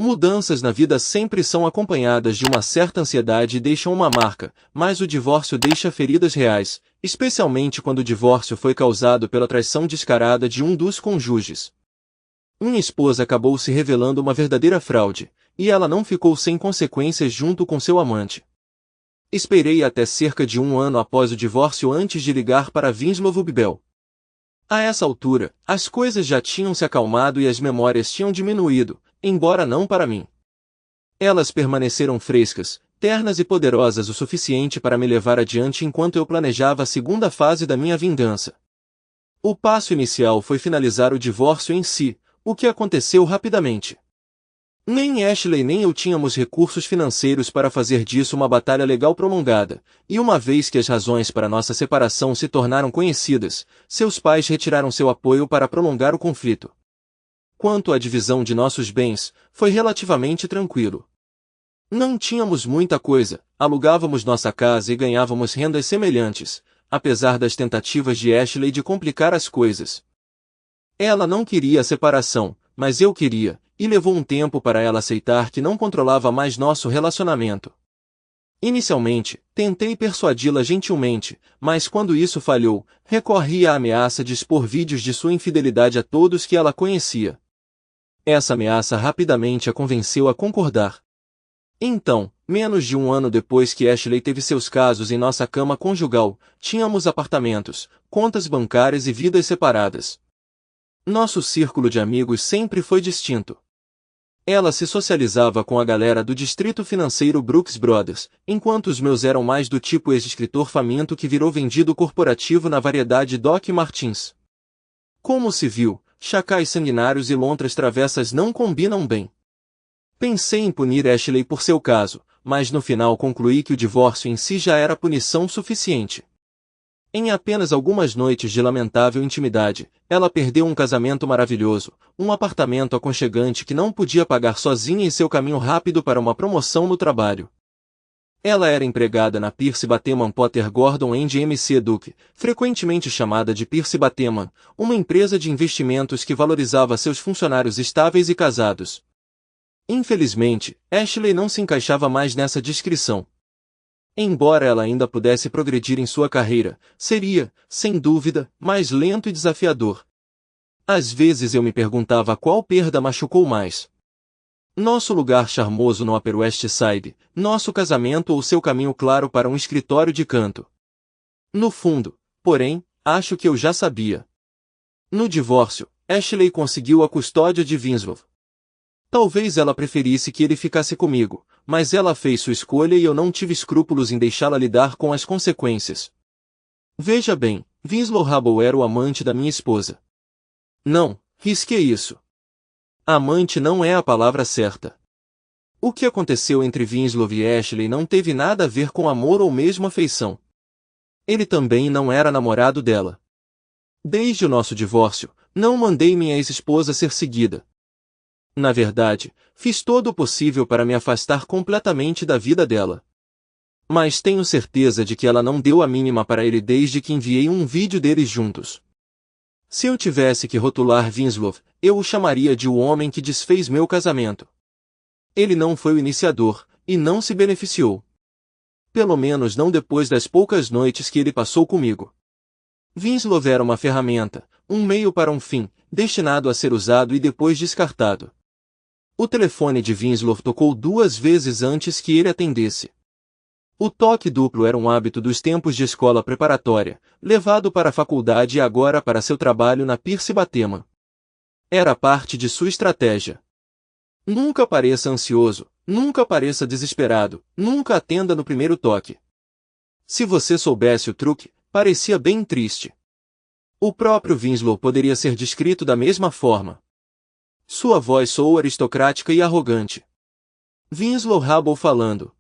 Mudanças na vida sempre são acompanhadas de uma certa ansiedade e deixam uma marca, mas o divórcio deixa feridas reais, especialmente quando o divórcio foi causado pela traição descarada de um dos cônjuges. Minha esposa acabou se revelando uma verdadeira fraude, e ela não ficou sem consequências junto com seu amante. Esperei até cerca de 1 ano após o divórcio antes de ligar para Winslow Bibel. A essa altura, as coisas já tinham se acalmado e as memórias tinham diminuído, embora não para mim. Elas permaneceram frescas, ternas e poderosas o suficiente para me levar adiante enquanto eu planejava a segunda fase da minha vingança. O passo inicial foi finalizar o divórcio em si, o que aconteceu rapidamente. Nem Ashley nem eu tínhamos recursos financeiros para fazer disso uma batalha legal prolongada, e uma vez que as razões para nossa separação se tornaram conhecidas, seus pais retiraram seu apoio para prolongar o conflito. Quanto à divisão de nossos bens, foi relativamente tranquilo. Não tínhamos muita coisa, alugávamos nossa casa e ganhávamos rendas semelhantes, apesar das tentativas de Ashley de complicar as coisas. Ela não queria a separação, mas eu queria, e levou um tempo para ela aceitar que não controlava mais nosso relacionamento. Inicialmente, tentei persuadi-la gentilmente, mas quando isso falhou, recorri à ameaça de expor vídeos de sua infidelidade a todos que ela conhecia. Essa ameaça rapidamente a convenceu a concordar. Então, menos de 1 ano depois que Ashley teve seus casos em nossa cama conjugal, tínhamos apartamentos, contas bancárias e vidas separadas. Nosso círculo de amigos sempre foi distinto. Ela se socializava com a galera do distrito financeiro Brooks Brothers, enquanto os meus eram mais do tipo ex-escritor faminto que virou vendido corporativo na variedade Doc Martins. Como se viu, chacais sanguinários e lontras travessas não combinam bem. Pensei em punir Ashley por seu caso, mas no final concluí que o divórcio em si já era punição suficiente. Em apenas algumas noites de lamentável intimidade, ela perdeu um casamento maravilhoso, um apartamento aconchegante que não podia pagar sozinha e seu caminho rápido para uma promoção no trabalho. Ela era empregada na Pierce Bateman Potter Gordon MC Duke, frequentemente chamada de Pierce Bateman, uma empresa de investimentos que valorizava seus funcionários estáveis e casados. Infelizmente, Ashley não se encaixava mais nessa descrição. Embora ela ainda pudesse progredir em sua carreira, seria, sem dúvida, mais lento e desafiador. Às vezes eu me perguntava qual perda machucou mais. Nosso lugar charmoso no Upper West Side, nosso casamento ou seu caminho claro para um escritório de canto. No fundo, porém, acho que eu já sabia. No divórcio, Ashley conseguiu a custódia de Winslow. Talvez ela preferisse que ele ficasse comigo, mas ela fez sua escolha e eu não tive escrúpulos em deixá-la lidar com as consequências. Veja bem, Winslow Hubble era o amante da minha esposa. Não, risquei isso. Amante não é a palavra certa. O que aconteceu entre Winslow e Ashley não teve nada a ver com amor ou mesmo afeição. Ele também não era namorado dela. Desde o nosso divórcio, não mandei minha ex-esposa ser seguida. Na verdade, fiz todo o possível para me afastar completamente da vida dela. Mas tenho certeza de que ela não deu a mínima para ele desde que enviei um vídeo deles juntos. Se eu tivesse que rotular Winslow, eu o chamaria de o homem que desfez meu casamento. Ele não foi o iniciador, e não se beneficiou. Pelo menos não depois das poucas noites que ele passou comigo. Winslow era uma ferramenta, um meio para um fim, destinado a ser usado e depois descartado. O telefone de Winslow tocou 2 vezes antes que ele atendesse. O toque duplo era um hábito dos tempos de escola preparatória, levado para a faculdade e agora para seu trabalho na Pierce Bateman. Era parte de sua estratégia. Nunca pareça ansioso, nunca pareça desesperado, nunca atenda no primeiro toque. Se você soubesse o truque, parecia bem triste. O próprio Winslow poderia ser descrito da mesma forma. Sua voz soou aristocrática e arrogante. Winslow Hubble falando.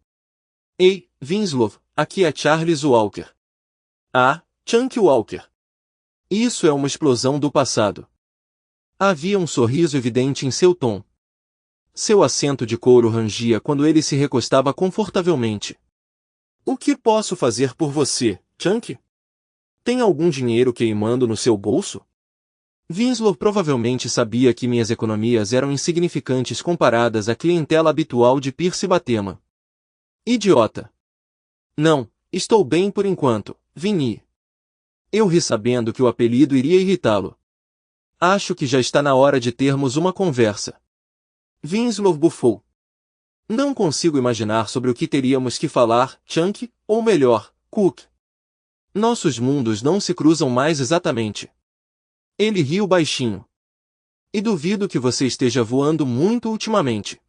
Ei, Winslow, aqui é Charles Walker. Ah, Chunky Walker. Isso é uma explosão do passado. Havia um sorriso evidente em seu tom. Seu assento de couro rangia quando ele se recostava confortavelmente. O que posso fazer por você, Chunky? Tem algum dinheiro queimando no seu bolso? Winslow provavelmente sabia que minhas economias eram insignificantes comparadas à clientela habitual de Percy Batema. Idiota! Não, estou bem por enquanto, Vinny. Eu ri sabendo que o apelido iria irritá-lo. Acho que já está na hora de termos uma conversa. Winslow bufou. Não consigo imaginar sobre o que teríamos que falar, Chunk, ou melhor, Cook. Nossos mundos não se cruzam mais exatamente. Ele riu baixinho. E duvido que você esteja voando muito ultimamente.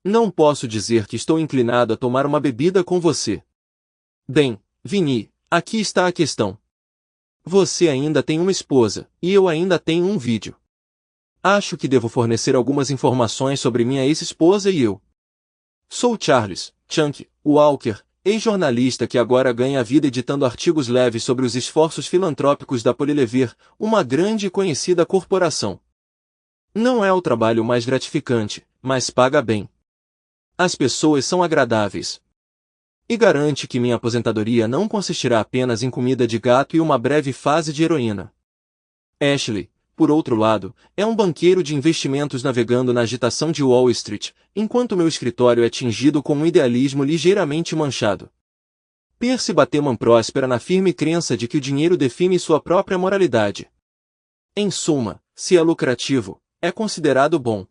Não posso dizer que estou inclinado a tomar uma bebida com você. Bem, Vinny, aqui está a questão. Você ainda tem uma esposa, e eu ainda tenho um vídeo. Acho que devo fornecer algumas informações sobre minha ex-esposa e eu. Sou Charles Chunk Walker, ex-jornalista que agora ganha a vida editando artigos leves sobre os esforços filantrópicos da Polylever, uma grande e conhecida corporação. Não é o trabalho mais gratificante, mas paga bem. As pessoas são agradáveis. E garante que minha aposentadoria não consistirá apenas em comida de gato e uma breve fase de heroína. Ashley, por outro lado, é um banqueiro de investimentos navegando na agitação de Wall Street, enquanto meu escritório é tingido com um idealismo ligeiramente manchado. Percy Bateman próspera na firme crença de que o dinheiro define sua própria moralidade. Em suma, se é lucrativo, é considerado bom.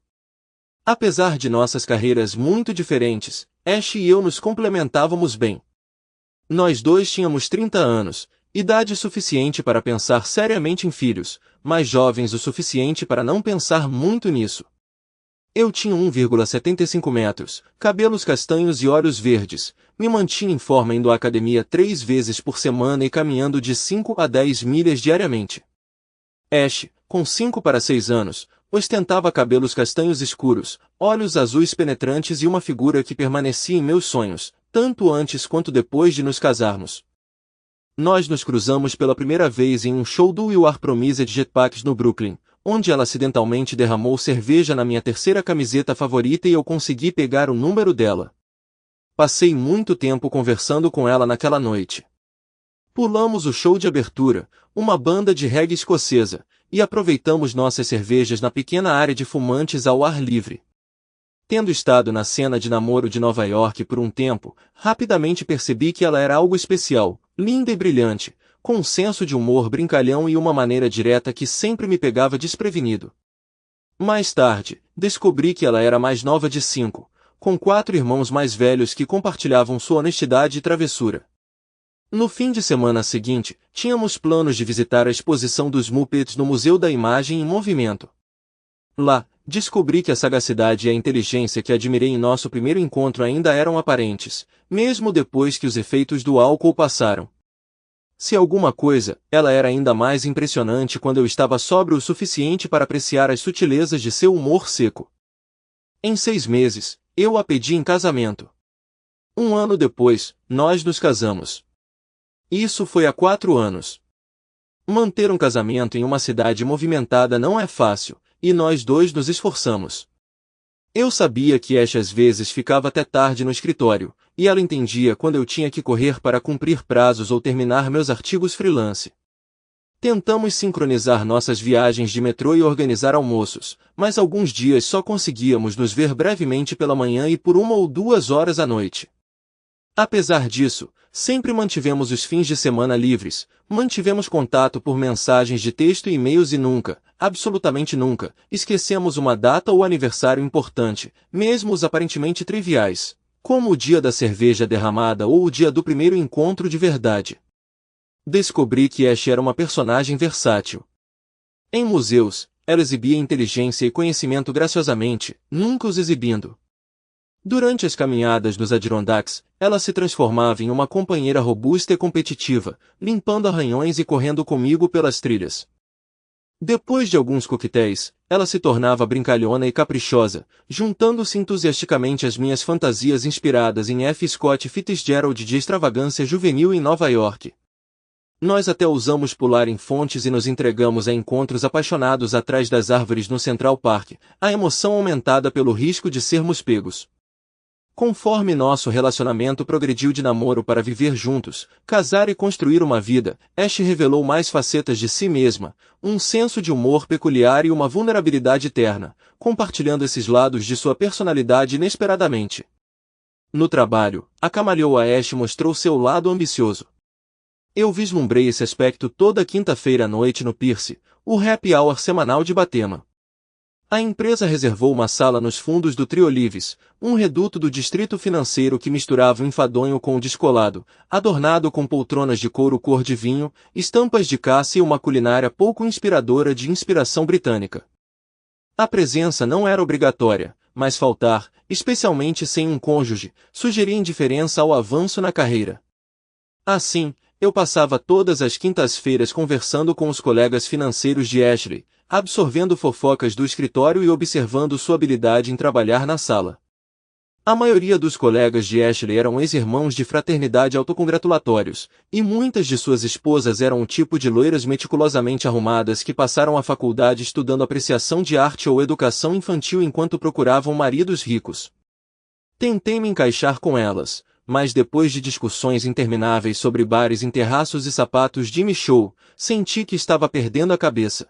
Apesar de nossas carreiras muito diferentes, Ash e eu nos complementávamos bem. Nós dois tínhamos 30 anos, idade suficiente para pensar seriamente em filhos, mas jovens o suficiente para não pensar muito nisso. Eu tinha 1,75 metros, cabelos castanhos e olhos verdes, me mantinha em forma indo à academia 3 vezes por semana e caminhando de 5 a 10 milhas diariamente. Ash, com 5 para 6 anos, ostentava cabelos castanhos escuros, olhos azuis penetrantes e uma figura que permanecia em meus sonhos, tanto antes quanto depois de nos casarmos. Nós nos cruzamos pela primeira vez em um show do We Are Promised Jetpacks no Brooklyn, onde ela acidentalmente derramou cerveja na minha terceira camiseta favorita e eu consegui pegar o número dela. Passei muito tempo conversando com ela naquela noite. Pulamos o show de abertura, uma banda de reggae escocesa, e aproveitamos nossas cervejas na pequena área de fumantes ao ar livre. Tendo estado na cena de namoro de Nova York por um tempo, rapidamente percebi que ela era algo especial, linda e brilhante, com um senso de humor brincalhão e uma maneira direta que sempre me pegava desprevenido. Mais tarde, descobri que ela era mais nova de 5, com 4 irmãos mais velhos que compartilhavam sua honestidade e travessura. No fim de semana seguinte, tínhamos planos de visitar a exposição dos Muppets no Museu da Imagem em Movimento. Lá, descobri que a sagacidade e a inteligência que admirei em nosso primeiro encontro ainda eram aparentes, mesmo depois que os efeitos do álcool passaram. Se alguma coisa, ela era ainda mais impressionante quando eu estava sóbrio o suficiente para apreciar as sutilezas de seu humor seco. Em 6 meses, eu a pedi em casamento. 1 ano depois, nós nos casamos. Isso foi há 4 anos. Manter um casamento em uma cidade movimentada não é fácil, e nós dois nos esforçamos. Eu sabia que Ash às vezes ficava até tarde no escritório, e ela entendia quando eu tinha que correr para cumprir prazos ou terminar meus artigos freelance. Tentamos sincronizar nossas viagens de metrô e organizar almoços, mas alguns dias só conseguíamos nos ver brevemente pela manhã e por 1 ou 2 horas à noite. Apesar disso, sempre mantivemos os fins de semana livres, mantivemos contato por mensagens de texto e e-mails e nunca, absolutamente nunca, esquecemos uma data ou aniversário importante, mesmo os aparentemente triviais, como o dia da cerveja derramada ou o dia do primeiro encontro de verdade. Descobri que Ash era uma personagem versátil. Em museus, ela exibia inteligência e conhecimento graciosamente, nunca os exibindo. Durante as caminhadas nos Adirondacks, ela se transformava em uma companheira robusta e competitiva, limpando arranhões e correndo comigo pelas trilhas. Depois de alguns coquetéis, ela se tornava brincalhona e caprichosa, juntando-se entusiasticamente às minhas fantasias inspiradas em F. Scott Fitzgerald de extravagância juvenil em Nova York. Nós até ousamos pular em fontes e nos entregamos a encontros apaixonados atrás das árvores no Central Park, a emoção aumentada pelo risco de sermos pegos. Conforme nosso relacionamento progrediu de namoro para viver juntos, casar e construir uma vida, Ash revelou mais facetas de si mesma, um senso de humor peculiar e uma vulnerabilidade eterna, compartilhando esses lados de sua personalidade inesperadamente. No trabalho, a camaleoa Ash mostrou seu lado ambicioso. Eu vislumbrei esse aspecto toda quinta-feira à noite no Pierce, o happy hour semanal de Batema. A empresa reservou uma sala nos fundos do Triolives, um reduto do distrito financeiro que misturava o enfadonho com o descolado, adornado com poltronas de couro cor de vinho, estampas de caça e uma culinária pouco inspiradora de inspiração britânica. A presença não era obrigatória, mas faltar, especialmente sem um cônjuge, sugeria indiferença ao avanço na carreira. Assim, eu passava todas as quintas-feiras conversando com os colegas financeiros de Ashley, absorvendo fofocas do escritório e observando sua habilidade em trabalhar na sala. A maioria dos colegas de Ashley eram ex-irmãos de fraternidade autocongratulatórios, e muitas de suas esposas eram o tipo de loiras meticulosamente arrumadas que passaram a faculdade estudando apreciação de arte ou educação infantil enquanto procuravam maridos ricos. Tentei me encaixar com elas, mas depois de discussões intermináveis sobre bares em terraços e sapatos Jimmy Choo, senti que estava perdendo a cabeça.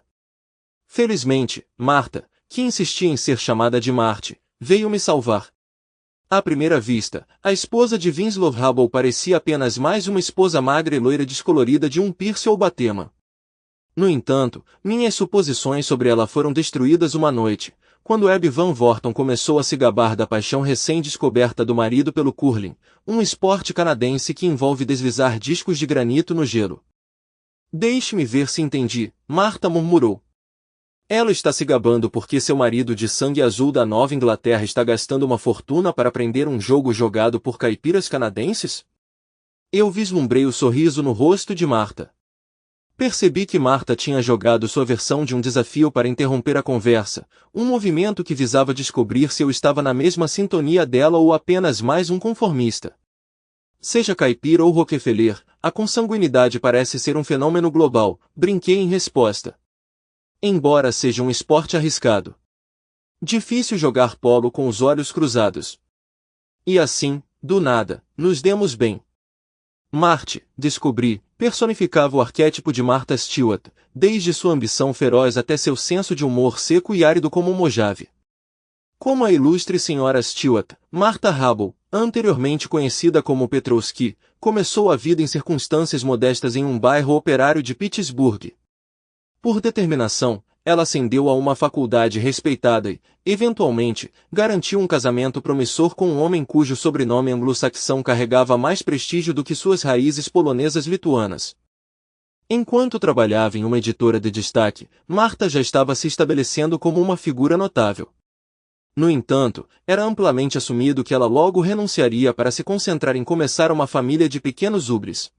Felizmente, Marta, que insistia em ser chamada de Marty, veio me salvar. À primeira vista, a esposa de Winslow Hubble parecia apenas mais uma esposa magra e loira descolorida de um Pierce ou Batema. No entanto, minhas suposições sobre ela foram destruídas uma noite, quando Abby Van Vorton começou a se gabar da paixão recém-descoberta do marido pelo curling, um esporte canadense que envolve deslizar discos de granito no gelo. Deixe-me ver se entendi, Marta murmurou. Ela está se gabando porque seu marido de sangue azul da Nova Inglaterra está gastando uma fortuna para aprender um jogo jogado por caipiras canadenses? Eu vislumbrei o sorriso no rosto de Marta. Percebi que Marta tinha jogado sua versão de um desafio para interromper a conversa, um movimento que visava descobrir se eu estava na mesma sintonia dela ou apenas mais um conformista. Seja caipira ou Rockefeller, a consanguinidade parece ser um fenômeno global, brinquei em resposta. Embora seja um esporte arriscado. Difícil jogar polo com os olhos cruzados. E assim, do nada, nos demos bem. Marty, descobri, personificava o arquétipo de Martha Stewart, desde sua ambição feroz até seu senso de humor seco e árido como um Mojave. Como a ilustre senhora Stewart, Martha Hubble, anteriormente conhecida como Petrovsky, começou a vida em circunstâncias modestas em um bairro operário de Pittsburgh. Por determinação, ela ascendeu a uma faculdade respeitada e, eventualmente, garantiu um casamento promissor com um homem cujo sobrenome anglo-saxão carregava mais prestígio do que suas raízes polonesas lituanas. Enquanto trabalhava em uma editora de destaque, Marta já estava se estabelecendo como uma figura notável. No entanto, era amplamente assumido que ela logo renunciaria para se concentrar em começar uma família de pequenos ubres.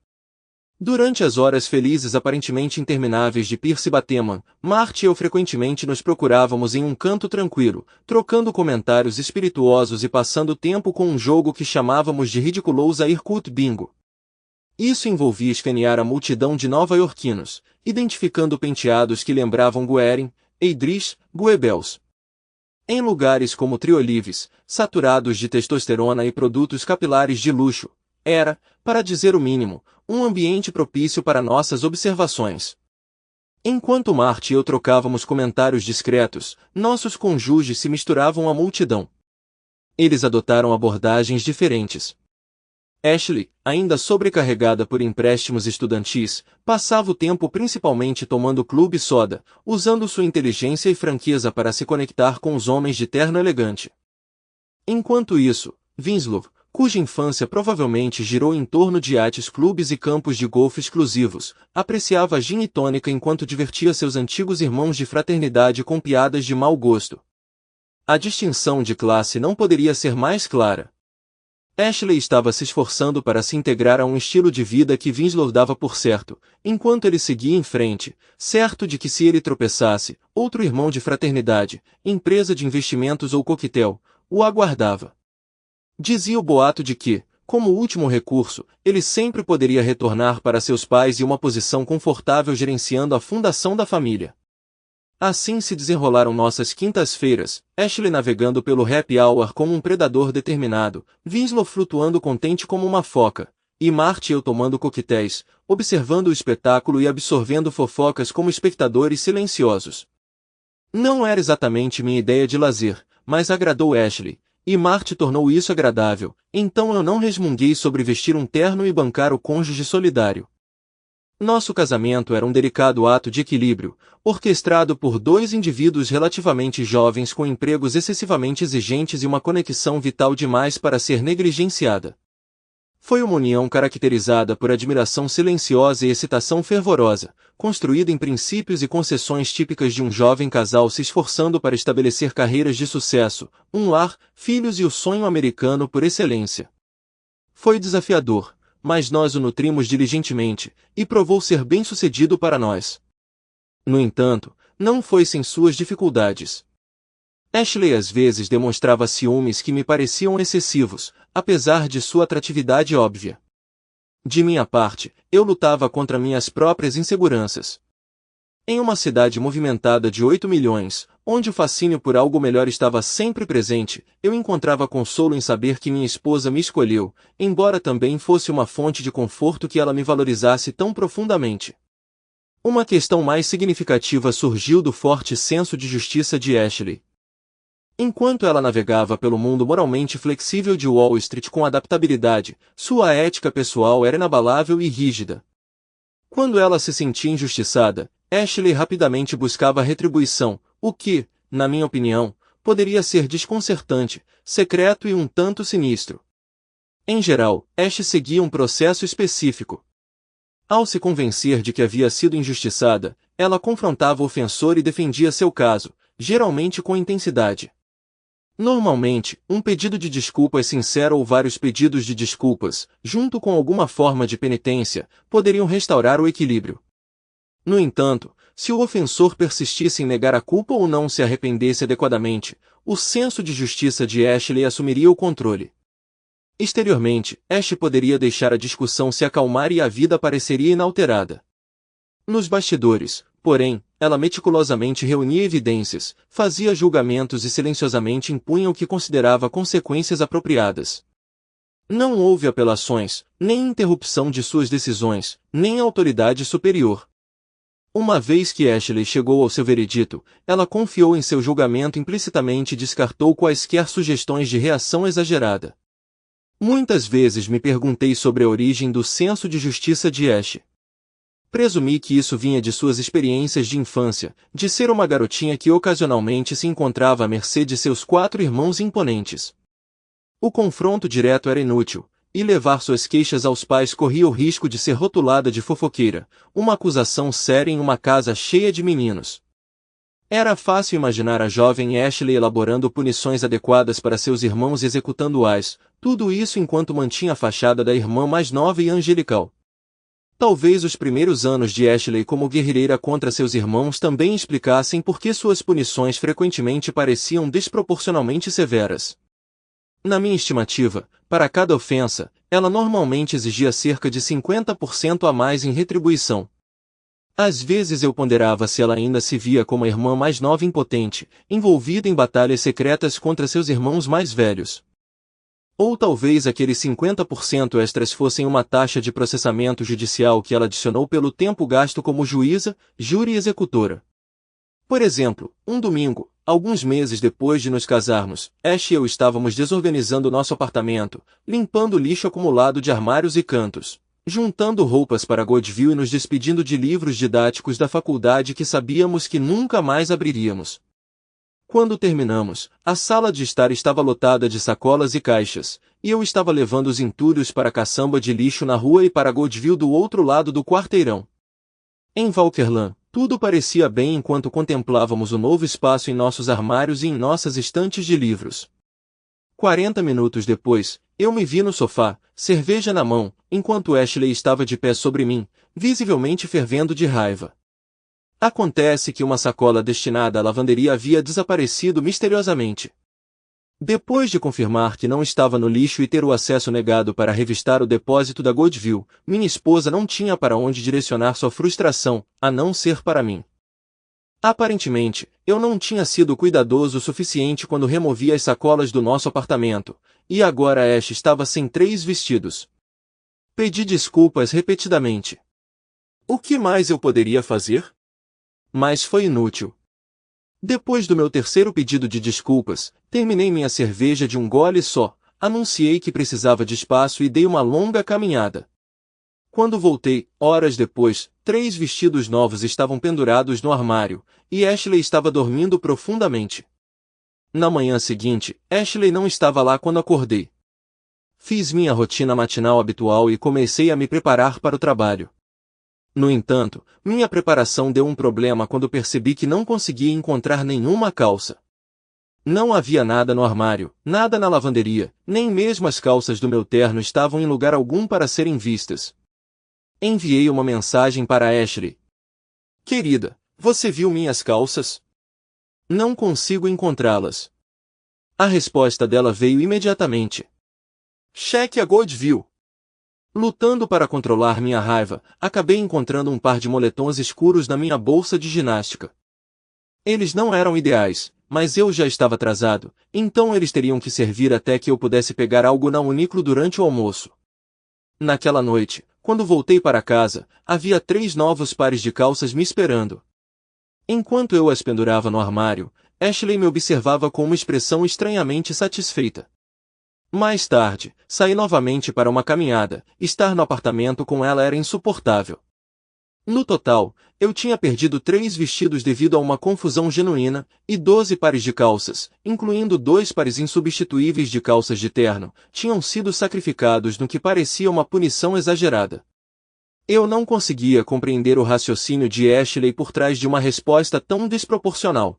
Durante as horas felizes aparentemente intermináveis de Pierce Batema, Marty e eu frequentemente nos procurávamos em um canto tranquilo, trocando comentários espirituosos e passando tempo com um jogo que chamávamos de ridiculosa Irkut Bingo. Isso envolvia escanear a multidão de nova-iorquinos, identificando penteados que lembravam Guerin, Idris, Goebbels. Em lugares como Triolives, saturados de testosterona e produtos capilares de luxo, era, para dizer o mínimo, um ambiente propício para nossas observações. Enquanto Marty e eu trocávamos comentários discretos, nossos cônjuges se misturavam à multidão. Eles adotaram abordagens diferentes. Ashley, ainda sobrecarregada por empréstimos estudantis, passava o tempo principalmente tomando clube soda, usando sua inteligência e franqueza para se conectar com os homens de terno elegante. Enquanto isso, Winslow, cuja infância provavelmente girou em torno de iates, clubes e campos de golfe exclusivos, apreciava gin e tônica enquanto divertia seus antigos irmãos de fraternidade com piadas de mau gosto. A distinção de classe não poderia ser mais clara. Ashley estava se esforçando para se integrar a um estilo de vida que Winslow dava por certo, enquanto ele seguia em frente, certo de que se ele tropeçasse, outro irmão de fraternidade, empresa de investimentos ou coquetel, o aguardava. Dizia o boato de que, como último recurso, ele sempre poderia retornar para seus pais e uma posição confortável gerenciando a fundação da família. Assim se desenrolaram nossas quintas-feiras, Ashley navegando pelo happy hour como um predador determinado, Winslow flutuando contente como uma foca, e Marty e eu tomando coquetéis, observando o espetáculo e absorvendo fofocas como espectadores silenciosos. Não era exatamente minha ideia de lazer, mas agradou Ashley, e Marty tornou isso agradável, então eu não resmunguei sobre vestir um terno e bancar o cônjuge solidário. Nosso casamento era um delicado ato de equilíbrio, orquestrado por dois indivíduos relativamente jovens com empregos excessivamente exigentes e uma conexão vital demais para ser negligenciada. Foi uma união caracterizada por admiração silenciosa e excitação fervorosa, construída em princípios e concessões típicas de um jovem casal se esforçando para estabelecer carreiras de sucesso, um lar, filhos e o sonho americano por excelência. Foi desafiador, mas nós o nutrimos diligentemente, e provou ser bem-sucedido para nós. No entanto, não foi sem suas dificuldades. Ashley às vezes demonstrava ciúmes que me pareciam excessivos, apesar de sua atratividade óbvia. De minha parte, eu lutava contra minhas próprias inseguranças. Em uma cidade movimentada de 8 milhões, onde o fascínio por algo melhor estava sempre presente, eu encontrava consolo em saber que minha esposa me escolheu, embora também fosse uma fonte de conforto que ela me valorizasse tão profundamente. Uma questão mais significativa surgiu do forte senso de justiça de Ashley. Enquanto ela navegava pelo mundo moralmente flexível de Wall Street com adaptabilidade, sua ética pessoal era inabalável e rígida. Quando ela se sentia injustiçada, Ashley rapidamente buscava retribuição, o que, na minha opinião, poderia ser desconcertante, secreto e um tanto sinistro. Em geral, Ash seguia um processo específico. Ao se convencer de que havia sido injustiçada, ela confrontava o ofensor e defendia seu caso, geralmente com intensidade. Normalmente, um pedido de desculpas sincero ou vários pedidos de desculpas, junto com alguma forma de penitência, poderiam restaurar o equilíbrio. No entanto, se o ofensor persistisse em negar a culpa ou não se arrependesse adequadamente, o senso de justiça de Ashley assumiria o controle. Exteriormente, Ash poderia deixar a discussão se acalmar e a vida pareceria inalterada. Nos bastidores, porém, ela meticulosamente reunia evidências, fazia julgamentos e silenciosamente impunha o que considerava consequências apropriadas. Não houve apelações, nem interrupção de suas decisões, nem autoridade superior. Uma vez que Ashley chegou ao seu veredito, ela confiou em seu julgamento implicitamente e descartou quaisquer sugestões de reação exagerada. Muitas vezes me perguntei sobre a origem do senso de justiça de Ash. Presumi que isso vinha de suas experiências de infância, de ser uma garotinha que ocasionalmente se encontrava à mercê de seus 4 irmãos imponentes. O confronto direto era inútil, e levar suas queixas aos pais corria o risco de ser rotulada de fofoqueira, uma acusação séria em uma casa cheia de meninos. Era fácil imaginar a jovem Ashley elaborando punições adequadas para seus irmãos e executando-as, tudo isso enquanto mantinha a fachada da irmã mais nova e angelical. Talvez os primeiros anos de Ashley como guerreira contra seus irmãos também explicassem por que suas punições frequentemente pareciam desproporcionalmente severas. Na minha estimativa, para cada ofensa, ela normalmente exigia cerca de 50% a mais em retribuição. Às vezes eu ponderava se ela ainda se via como a irmã mais nova e impotente, envolvida em batalhas secretas contra seus irmãos mais velhos. Ou talvez aqueles 50% extras fossem uma taxa de processamento judicial que ela adicionou pelo tempo gasto como juíza, júri e executora. Por exemplo, um domingo, alguns meses depois de nos casarmos, Ash e eu estávamos desorganizando nosso apartamento, limpando o lixo acumulado de armários e cantos, juntando roupas para Godville e nos despedindo de livros didáticos da faculdade que sabíamos que nunca mais abriríamos. Quando terminamos, a sala de estar estava lotada de sacolas e caixas, e eu estava levando os entulhos para a caçamba de lixo na rua e para Godville do outro lado do quarteirão. Em Valkerland, tudo parecia bem enquanto contemplávamos o novo espaço em nossos armários e em nossas estantes de livros. 40 minutos depois, eu me vi no sofá, cerveja na mão, enquanto Ashley estava de pé sobre mim, visivelmente fervendo de raiva. Acontece que uma sacola destinada à lavanderia havia desaparecido misteriosamente. Depois de confirmar que não estava no lixo e ter o acesso negado para revistar o depósito da Godville, minha esposa não tinha para onde direcionar sua frustração, a não ser para mim. Aparentemente, eu não tinha sido cuidadoso o suficiente quando removi as sacolas do nosso apartamento, e agora Ash estava sem 3 vestidos. Pedi desculpas repetidamente. O que mais eu poderia fazer? Mas foi inútil. Depois do meu terceiro pedido de desculpas, terminei minha cerveja de um gole só, anunciei que precisava de espaço e dei uma longa caminhada. Quando voltei, horas depois, 3 vestidos novos estavam pendurados no armário, e Ashley estava dormindo profundamente. Na manhã seguinte, Ashley não estava lá quando acordei. Fiz minha rotina matinal habitual e comecei a me preparar para o trabalho. No entanto, minha preparação deu um problema quando percebi que não conseguia encontrar nenhuma calça. Não havia nada no armário, nada na lavanderia, nem mesmo as calças do meu terno estavam em lugar algum para serem vistas. Enviei uma mensagem para Ashley. Querida, você viu minhas calças? Não consigo encontrá-las. A resposta dela veio imediatamente. Cheque a Goldview. Lutando para controlar minha raiva, acabei encontrando um par de moletons escuros na minha bolsa de ginástica. Eles não eram ideais, mas eu já estava atrasado, então eles teriam que servir até que eu pudesse pegar algo na Uniqlo durante o almoço. Naquela noite, quando voltei para casa, havia 3 novos pares de calças me esperando. Enquanto eu as pendurava no armário, Ashley me observava com uma expressão estranhamente satisfeita. Mais tarde, saí novamente para uma caminhada. Estar no apartamento com ela era insuportável. No total, eu tinha perdido 3 vestidos devido a uma confusão genuína, e 12 pares de calças, incluindo 2 pares insubstituíveis de calças de terno, tinham sido sacrificados no que parecia uma punição exagerada. Eu não conseguia compreender o raciocínio de Ashley por trás de uma resposta tão desproporcional.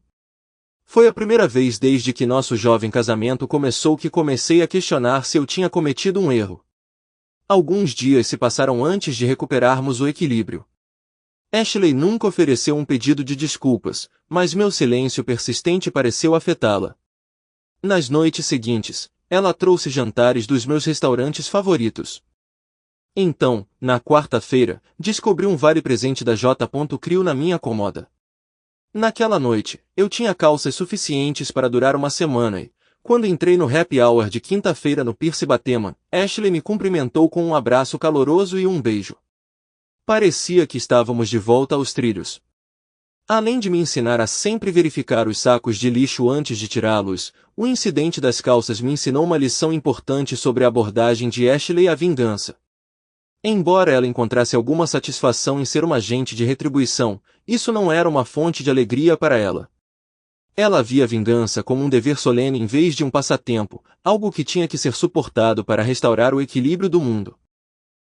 Foi a primeira vez desde que nosso jovem casamento começou que comecei a questionar se eu tinha cometido um erro. Alguns dias se passaram antes de recuperarmos o equilíbrio. Ashley nunca ofereceu um pedido de desculpas, mas meu silêncio persistente pareceu afetá-la. Nas noites seguintes, ela trouxe jantares dos meus restaurantes favoritos. Então, na quarta-feira, descobri um vale-presente da J.Crew na minha cômoda. Naquela noite, eu tinha calças suficientes para durar uma semana e, quando entrei no happy hour de quinta-feira no Pierce Batema, Ashley me cumprimentou com um abraço caloroso e um beijo. Parecia que estávamos de volta aos trilhos. Além de me ensinar a sempre verificar os sacos de lixo antes de tirá-los, o incidente das calças me ensinou uma lição importante sobre a abordagem de Ashley à vingança. Embora ela encontrasse alguma satisfação em ser uma agente de retribuição, isso não era uma fonte de alegria para ela. Ela via a vingança como um dever solene em vez de um passatempo, algo que tinha que ser suportado para restaurar o equilíbrio do mundo.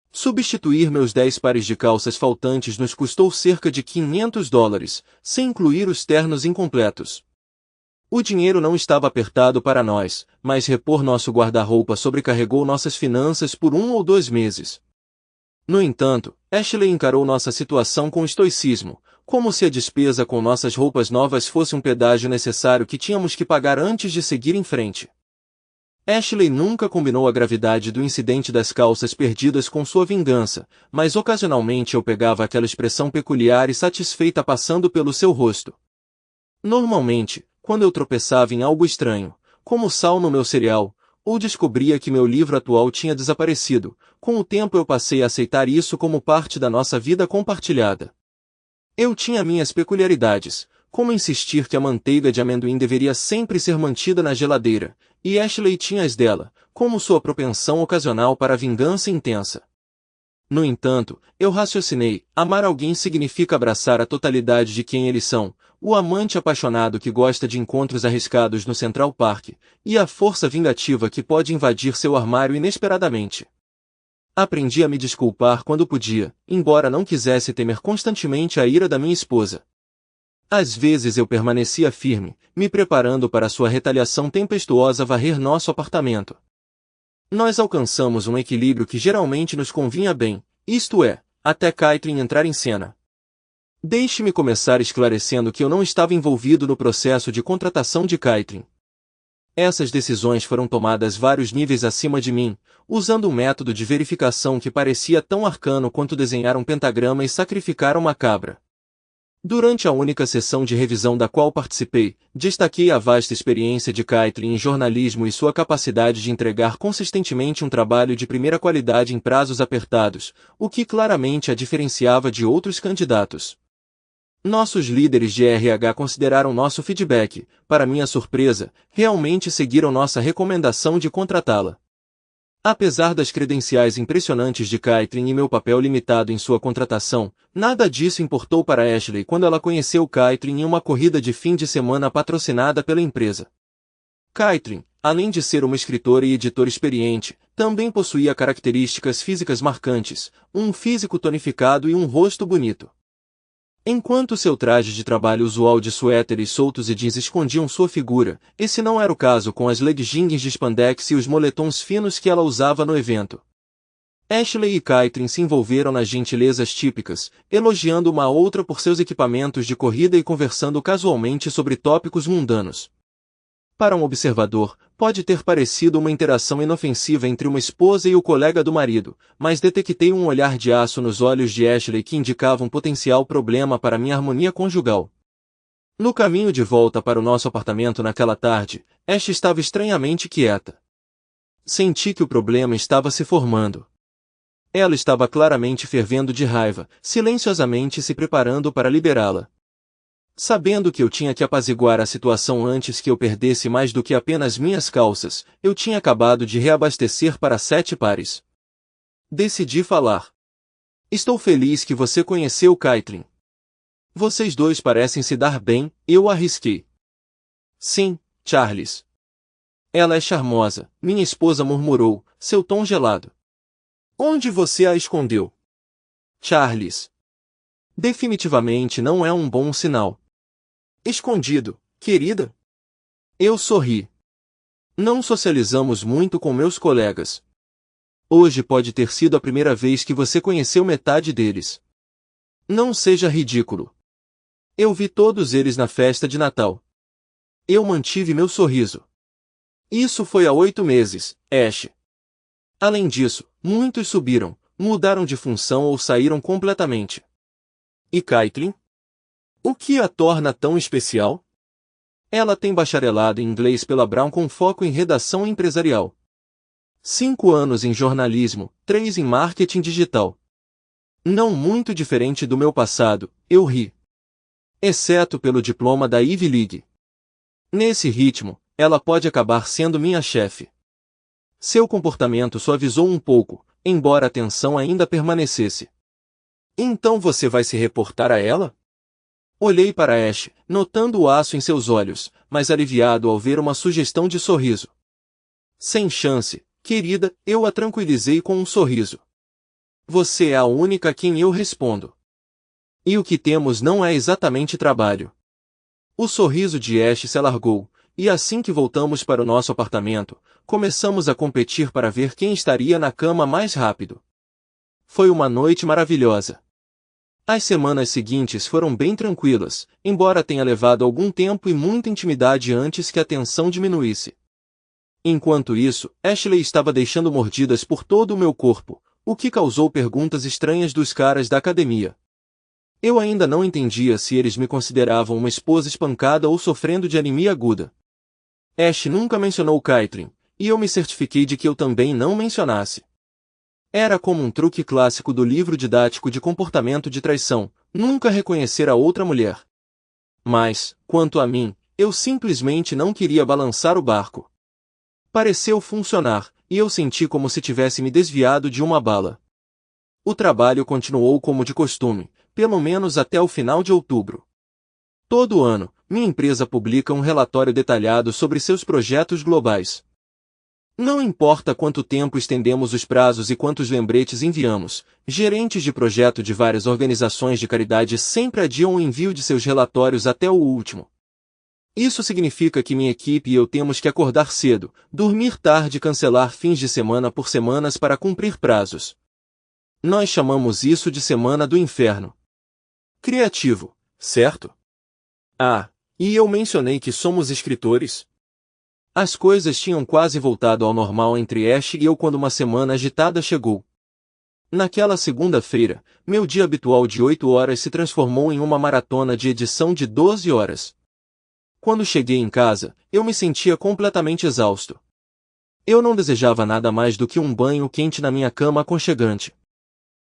Substituir meus 10 pares de calças faltantes nos custou cerca de $500, sem incluir os ternos incompletos. O dinheiro não estava apertado para nós, mas repor nosso guarda-roupa sobrecarregou nossas finanças por 1 ou 2 meses. No entanto, Ashley encarou nossa situação com estoicismo, como se a despesa com nossas roupas novas fosse um pedágio necessário que tínhamos que pagar antes de seguir em frente. Ashley nunca combinou a gravidade do incidente das calças perdidas com sua vingança, mas ocasionalmente eu pegava aquela expressão peculiar e satisfeita passando pelo seu rosto. Normalmente, quando eu tropeçava em algo estranho, como sal no meu cereal, ou descobria que meu livro atual tinha desaparecido, com o tempo eu passei a aceitar isso como parte da nossa vida compartilhada. Eu tinha minhas peculiaridades, como insistir que a manteiga de amendoim deveria sempre ser mantida na geladeira, e Ashley tinha as dela, como sua propensão ocasional para a vingança intensa. No entanto, eu raciocinei, amar alguém significa abraçar a totalidade de quem eles são, o amante apaixonado que gosta de encontros arriscados no Central Park, e a força vingativa que pode invadir seu armário inesperadamente. Aprendi a me desculpar quando podia, embora não quisesse temer constantemente a ira da minha esposa. Às vezes eu permanecia firme, me preparando para sua retaliação tempestuosa varrer nosso apartamento. Nós alcançamos um equilíbrio que geralmente nos convinha bem, isto é, até Caitlin entrar em cena. Deixe-me começar esclarecendo que eu não estava envolvido no processo de contratação de Caitlin. Essas decisões foram tomadas vários níveis acima de mim, usando um método de verificação que parecia tão arcano quanto desenhar um pentagrama e sacrificar uma cabra. Durante a única sessão de revisão da qual participei, destaquei a vasta experiência de Caitlin em jornalismo e sua capacidade de entregar consistentemente um trabalho de primeira qualidade em prazos apertados, o que claramente a diferenciava de outros candidatos. Nossos líderes de RH consideraram nosso feedback, para minha surpresa, realmente seguiram nossa recomendação de contratá-la. Apesar das credenciais impressionantes de Caitlin e meu papel limitado em sua contratação, nada disso importou para Ashley quando ela conheceu Caitlin em uma corrida de fim de semana patrocinada pela empresa. Caitlin, além de ser uma escritora e editora experiente, também possuía características físicas marcantes, um físico tonificado e um rosto bonito. Enquanto seu traje de trabalho usual de suéteres soltos e jeans escondiam sua figura, esse não era o caso com as leggings de spandex e os moletons finos que ela usava no evento. Ashley e Caitlin se envolveram nas gentilezas típicas, elogiando uma a outra por seus equipamentos de corrida e conversando casualmente sobre tópicos mundanos. Para um observador, pode ter parecido uma interação inofensiva entre uma esposa e o colega do marido, mas detectei um olhar de aço nos olhos de Ashley que indicava um potencial problema para minha harmonia conjugal. No caminho de volta para o nosso apartamento naquela tarde, Ash estava estranhamente quieta. Senti que o problema estava se formando. Ela estava claramente fervendo de raiva, silenciosamente se preparando para liberá-la. Sabendo que eu tinha que apaziguar a situação antes que eu perdesse mais do que apenas minhas calças, eu tinha acabado de reabastecer para 7 pares. Decidi falar. Estou feliz que você conheceu Caitlin. Vocês dois parecem se dar bem, eu arrisquei. Sim, Charles. Ela é charmosa, minha esposa murmurou, seu tom gelado. Onde você a escondeu? Charles. Definitivamente não é um bom sinal. Escondido, querida? Eu sorri. Não socializamos muito com meus colegas. Hoje pode ter sido a primeira vez que você conheceu metade deles. Não seja ridículo. Eu vi todos eles na festa de Natal. Eu mantive meu sorriso. Isso foi há 8 meses, Ash. Além disso, muitos subiram, mudaram de função ou saíram completamente. E Caitlin? O que a torna tão especial? Ela tem bacharelado em inglês pela Brown com foco em redação empresarial. 5 anos em jornalismo, 3 em marketing digital. Não muito diferente do meu passado, eu ri. Exceto pelo diploma da Ivy League. Nesse ritmo, ela pode acabar sendo minha chefe. Seu comportamento suavizou um pouco, embora a tensão ainda permanecesse. Então você vai se reportar a ela? Olhei para Ash, notando o aço em seus olhos, mas aliviado ao ver uma sugestão de sorriso. Sem chance, querida, eu a tranquilizei com um sorriso. Você é a única a quem eu respondo. E o que temos não é exatamente trabalho. O sorriso de Ash se alargou, e assim que voltamos para o nosso apartamento, começamos a competir para ver quem estaria na cama mais rápido. Foi uma noite maravilhosa. As semanas seguintes foram bem tranquilas, embora tenha levado algum tempo e muita intimidade antes que a tensão diminuísse. Enquanto isso, Ashley estava deixando mordidas por todo o meu corpo, o que causou perguntas estranhas dos caras da academia. Eu ainda não entendia se eles me consideravam uma esposa espancada ou sofrendo de anemia aguda. Ash nunca mencionou Caitlin, e eu me certifiquei de que eu também não mencionasse. Era como um truque clássico do livro didático de comportamento de traição, nunca reconhecer a outra mulher. Mas, quanto a mim, eu simplesmente não queria balançar o barco. Pareceu funcionar, e eu senti como se tivesse me desviado de uma bala. O trabalho continuou como de costume, pelo menos até o final de outubro. Todo ano, minha empresa publica um relatório detalhado sobre seus projetos globais. Não importa quanto tempo estendemos os prazos e quantos lembretes enviamos, gerentes de projeto de várias organizações de caridade sempre adiam o envio de seus relatórios até o último. Isso significa que minha equipe e eu temos que acordar cedo, dormir tarde e cancelar fins de semana por semanas para cumprir prazos. Nós chamamos isso de Semana do Inferno. Criativo, certo? Ah, e eu mencionei que somos escritores? As coisas tinham quase voltado ao normal entre Ash e eu quando uma semana agitada chegou. Naquela segunda-feira, meu dia habitual de 8 horas se transformou em uma maratona de edição de 12 horas. Quando cheguei em casa, eu me sentia completamente exausto. Eu não desejava nada mais do que um banho quente na minha cama aconchegante.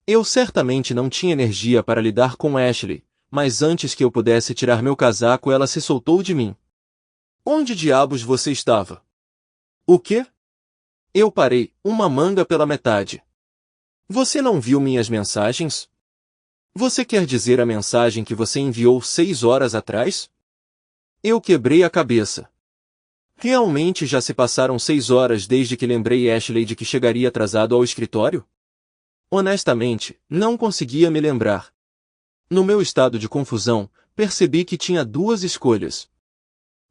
Eu certamente não tinha energia para lidar com Ashley, mas antes que eu pudesse tirar meu casaco, ela se soltou de mim. Onde diabos você estava? O quê? Eu parei, uma manga pela metade. Você não viu minhas mensagens? Você quer dizer a mensagem que você enviou 6 horas atrás? Eu quebrei a cabeça. Realmente já se passaram 6 horas desde que lembrei Ashley de que chegaria atrasado ao escritório? Honestamente, não conseguia me lembrar. No meu estado de confusão, percebi que tinha duas escolhas.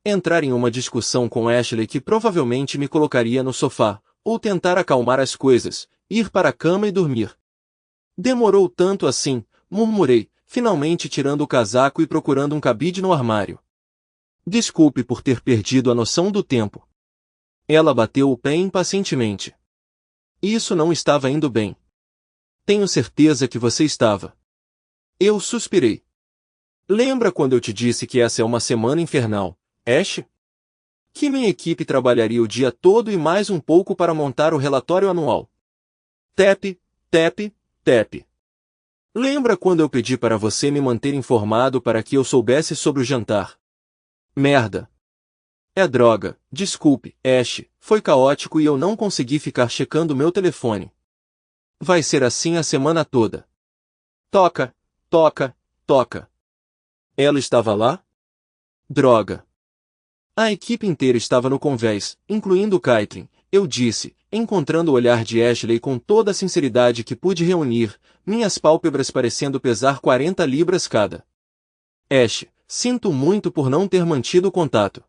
Entrar em uma discussão com Ashley que provavelmente me colocaria no sofá, ou tentar acalmar as coisas, ir para a cama e dormir. Demorou tanto assim, murmurei, finalmente tirando o casaco e procurando um cabide no armário. Desculpe por ter perdido a noção do tempo. Ela bateu o pé impacientemente. Isso não estava indo bem. Tenho certeza que você estava. Eu suspirei. Lembra quando eu te disse que essa é uma semana infernal, Ash? Que minha equipe trabalharia o dia todo e mais um pouco para montar o relatório anual. Tep, tep, tep. Lembra quando eu pedi para você me manter informado para que eu soubesse sobre o jantar? Merda. É droga, desculpe, Ash, foi caótico e eu não consegui ficar checando meu telefone. Vai ser assim a semana toda. Toca, toca, toca. Ela estava lá? Droga. A equipe inteira estava no convés, incluindo Caitlin, eu disse, encontrando o olhar de Ashley com toda a sinceridade que pude reunir, minhas pálpebras parecendo pesar 40 libras cada. Ash, sinto muito por não ter mantido o contato.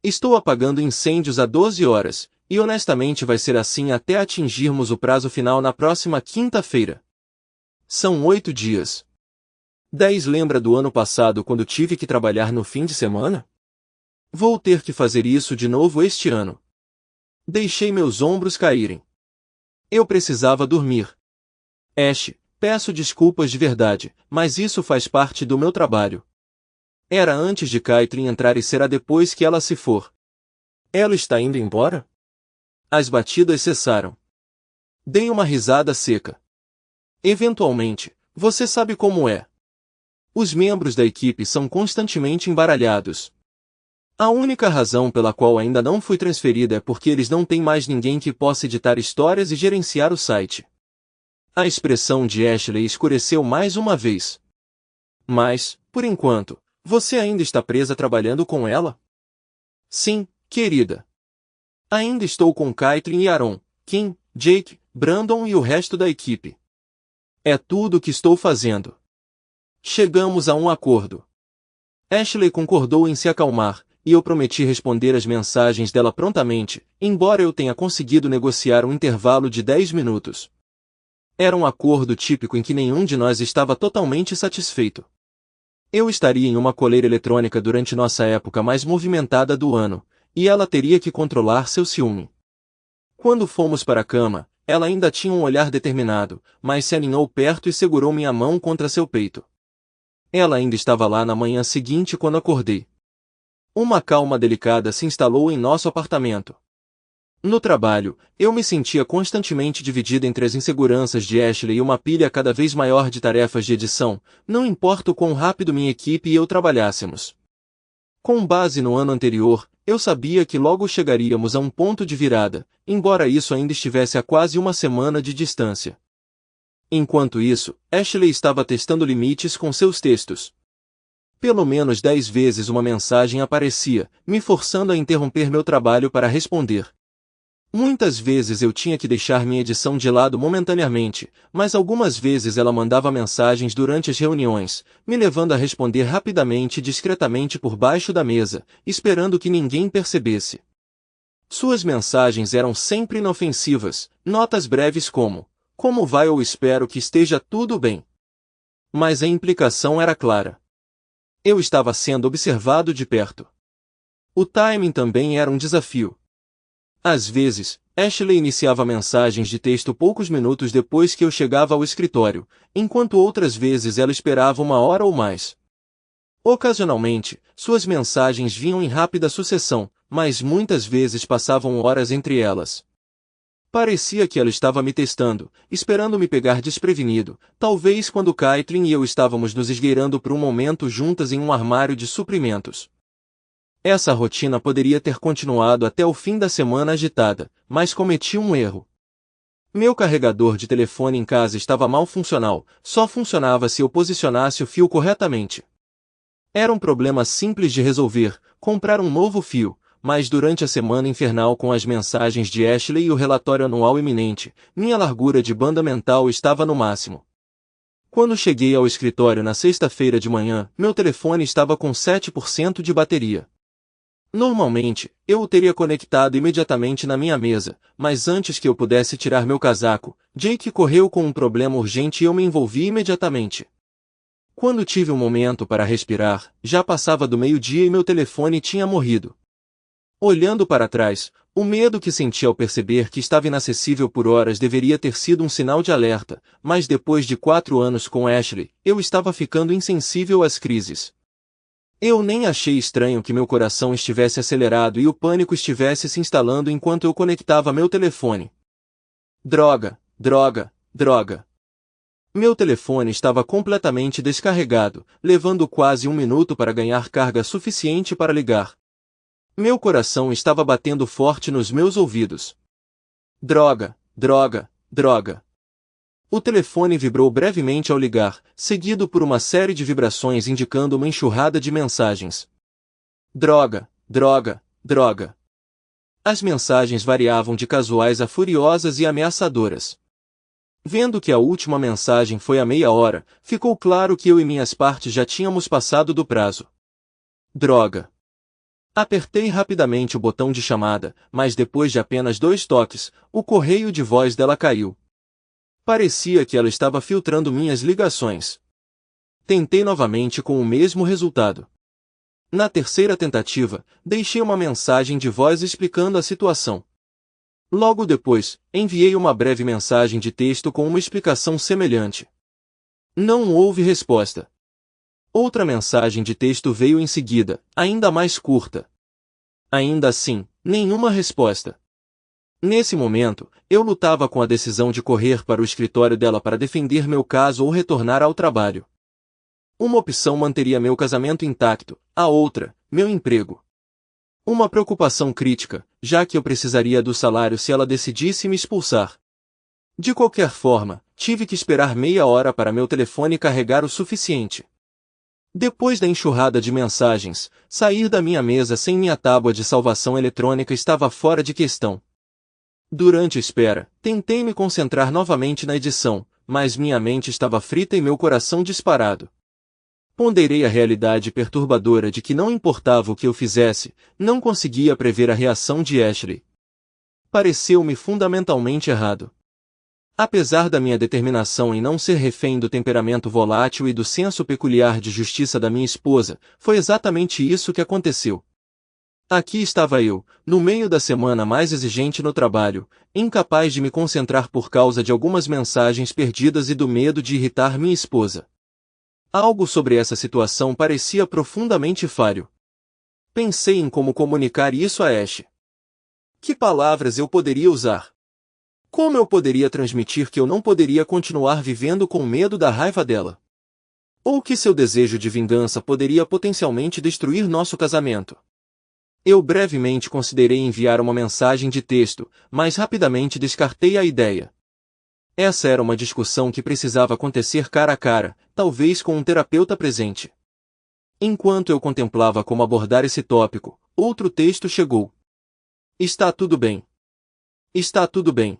Estou apagando incêndios há 12 horas, e honestamente vai ser assim até atingirmos o prazo final na próxima quinta-feira. São 8 dias. 10 lembra do ano passado quando tive que trabalhar no fim de semana? Vou ter que fazer isso de novo este ano. Deixei meus ombros caírem. Eu precisava dormir. Ash, peço desculpas de verdade, mas isso faz parte do meu trabalho. Era antes de Caitlin entrar e será depois que ela se for. Ela está indo embora? As batidas cessaram. Dei uma risada seca. Eventualmente, você sabe como é. Os membros da equipe são constantemente embaralhados. A única razão pela qual ainda não fui transferida é porque eles não têm mais ninguém que possa editar histórias e gerenciar o site. A expressão de Ashley escureceu mais uma vez. Mas, por enquanto, você ainda está presa trabalhando com ela? Sim, querida. Ainda estou com Caitlin e Aaron, Kim, Jake, Brandon e o resto da equipe. É tudo o que estou fazendo. Chegamos a um acordo. Ashley concordou em se acalmar, e eu prometi responder as mensagens dela prontamente, embora eu tenha conseguido negociar um intervalo de 10 minutos. Era um acordo típico em que nenhum de nós estava totalmente satisfeito. Eu estaria em uma coleira eletrônica durante nossa época mais movimentada do ano, e ela teria que controlar seu ciúme. Quando fomos para a cama, ela ainda tinha um olhar determinado, mas se aninhou perto e segurou minha mão contra seu peito. Ela ainda estava lá na manhã seguinte quando acordei. Uma calma delicada se instalou em nosso apartamento. No trabalho, eu me sentia constantemente dividida entre as inseguranças de Ashley e uma pilha cada vez maior de tarefas de edição, não importa o quão rápido minha equipe e eu trabalhássemos. Com base no ano anterior, eu sabia que logo chegaríamos a um ponto de virada, embora isso ainda estivesse a quase uma semana de distância. Enquanto isso, Ashley estava testando limites com seus textos. Pelo menos 10 vezes uma mensagem aparecia, me forçando a interromper meu trabalho para responder. Muitas vezes eu tinha que deixar minha edição de lado momentaneamente, mas algumas vezes ela mandava mensagens durante as reuniões, me levando a responder rapidamente e discretamente por baixo da mesa, esperando que ninguém percebesse. Suas mensagens eram sempre inofensivas, notas breves como vai ou espero que esteja tudo bem. Mas a implicação era clara. Eu estava sendo observado de perto. O timing também era um desafio. Às vezes, Ashley iniciava mensagens de texto poucos minutos depois que eu chegava ao escritório, enquanto outras vezes ela esperava 1 hora ou mais. Ocasionalmente, suas mensagens vinham em rápida sucessão, mas muitas vezes passavam horas entre elas. Parecia que ela estava me testando, esperando me pegar desprevenido, talvez quando Caitlin e eu estávamos nos esgueirando por um momento juntas em um armário de suprimentos. Essa rotina poderia ter continuado até o fim da semana agitada, mas cometi um erro. Meu carregador de telefone em casa estava mal funcional, só funcionava se eu posicionasse o fio corretamente. Era um problema simples de resolver, comprar um novo fio, mas durante a semana infernal com as mensagens de Ashley e o relatório anual iminente, minha largura de banda mental estava no máximo. Quando cheguei ao escritório na sexta-feira de manhã, meu telefone estava com 7% de bateria. Normalmente, eu o teria conectado imediatamente na minha mesa, mas antes que eu pudesse tirar meu casaco, Jake correu com um problema urgente e eu me envolvi imediatamente. Quando tive um momento para respirar, já passava do meio-dia e meu telefone tinha morrido. Olhando para trás, o medo que senti ao perceber que estava inacessível por horas deveria ter sido um sinal de alerta, mas depois de 4 anos com Ashley, eu estava ficando insensível às crises. Eu nem achei estranho que meu coração estivesse acelerado e o pânico estivesse se instalando enquanto eu conectava meu telefone. Droga, droga, droga. Meu telefone estava completamente descarregado, levando quase 1 minuto para ganhar carga suficiente para ligar. Meu coração estava batendo forte nos meus ouvidos. Droga, droga, droga. O telefone vibrou brevemente ao ligar, seguido por uma série de vibrações indicando uma enxurrada de mensagens. Droga, droga, droga. As mensagens variavam de casuais a furiosas e ameaçadoras. Vendo que a última mensagem foi há meia hora, ficou claro que eu e minhas partes já tínhamos passado do prazo. Droga. Apertei rapidamente o botão de chamada, mas depois de apenas 2 toques, o correio de voz dela caiu. Parecia que ela estava filtrando minhas ligações. Tentei novamente com o mesmo resultado. Na terceira tentativa, deixei uma mensagem de voz explicando a situação. Logo depois, enviei uma breve mensagem de texto com uma explicação semelhante. Não houve resposta. Outra mensagem de texto veio em seguida, ainda mais curta. Ainda assim, nenhuma resposta. Nesse momento, eu lutava com a decisão de correr para o escritório dela para defender meu caso ou retornar ao trabalho. Uma opção manteria meu casamento intacto, a outra, meu emprego. Uma preocupação crítica, já que eu precisaria do salário se ela decidisse me expulsar. De qualquer forma, tive que esperar meia hora para meu telefone carregar o suficiente. Depois da enxurrada de mensagens, sair da minha mesa sem minha tábua de salvação eletrônica estava fora de questão. Durante a espera, tentei me concentrar novamente na edição, mas minha mente estava frita e meu coração disparado. Ponderei a realidade perturbadora de que não importava o que eu fizesse, não conseguia prever a reação de Ashley. Pareceu-me fundamentalmente errado. Apesar da minha determinação em não ser refém do temperamento volátil e do senso peculiar de justiça da minha esposa, foi exatamente isso que aconteceu. Aqui estava eu, no meio da semana mais exigente no trabalho, incapaz de me concentrar por causa de algumas mensagens perdidas e do medo de irritar minha esposa. Algo sobre essa situação parecia profundamente falho. Pensei em como comunicar isso a Ash. Que palavras eu poderia usar? Como eu poderia transmitir que eu não poderia continuar vivendo com medo da raiva dela? Ou que seu desejo de vingança poderia potencialmente destruir nosso casamento? Eu brevemente considerei enviar uma mensagem de texto, mas rapidamente descartei a ideia. Essa era uma discussão que precisava acontecer cara a cara, talvez com um terapeuta presente. Enquanto eu contemplava como abordar esse tópico, outro texto chegou. Está tudo bem. Está tudo bem.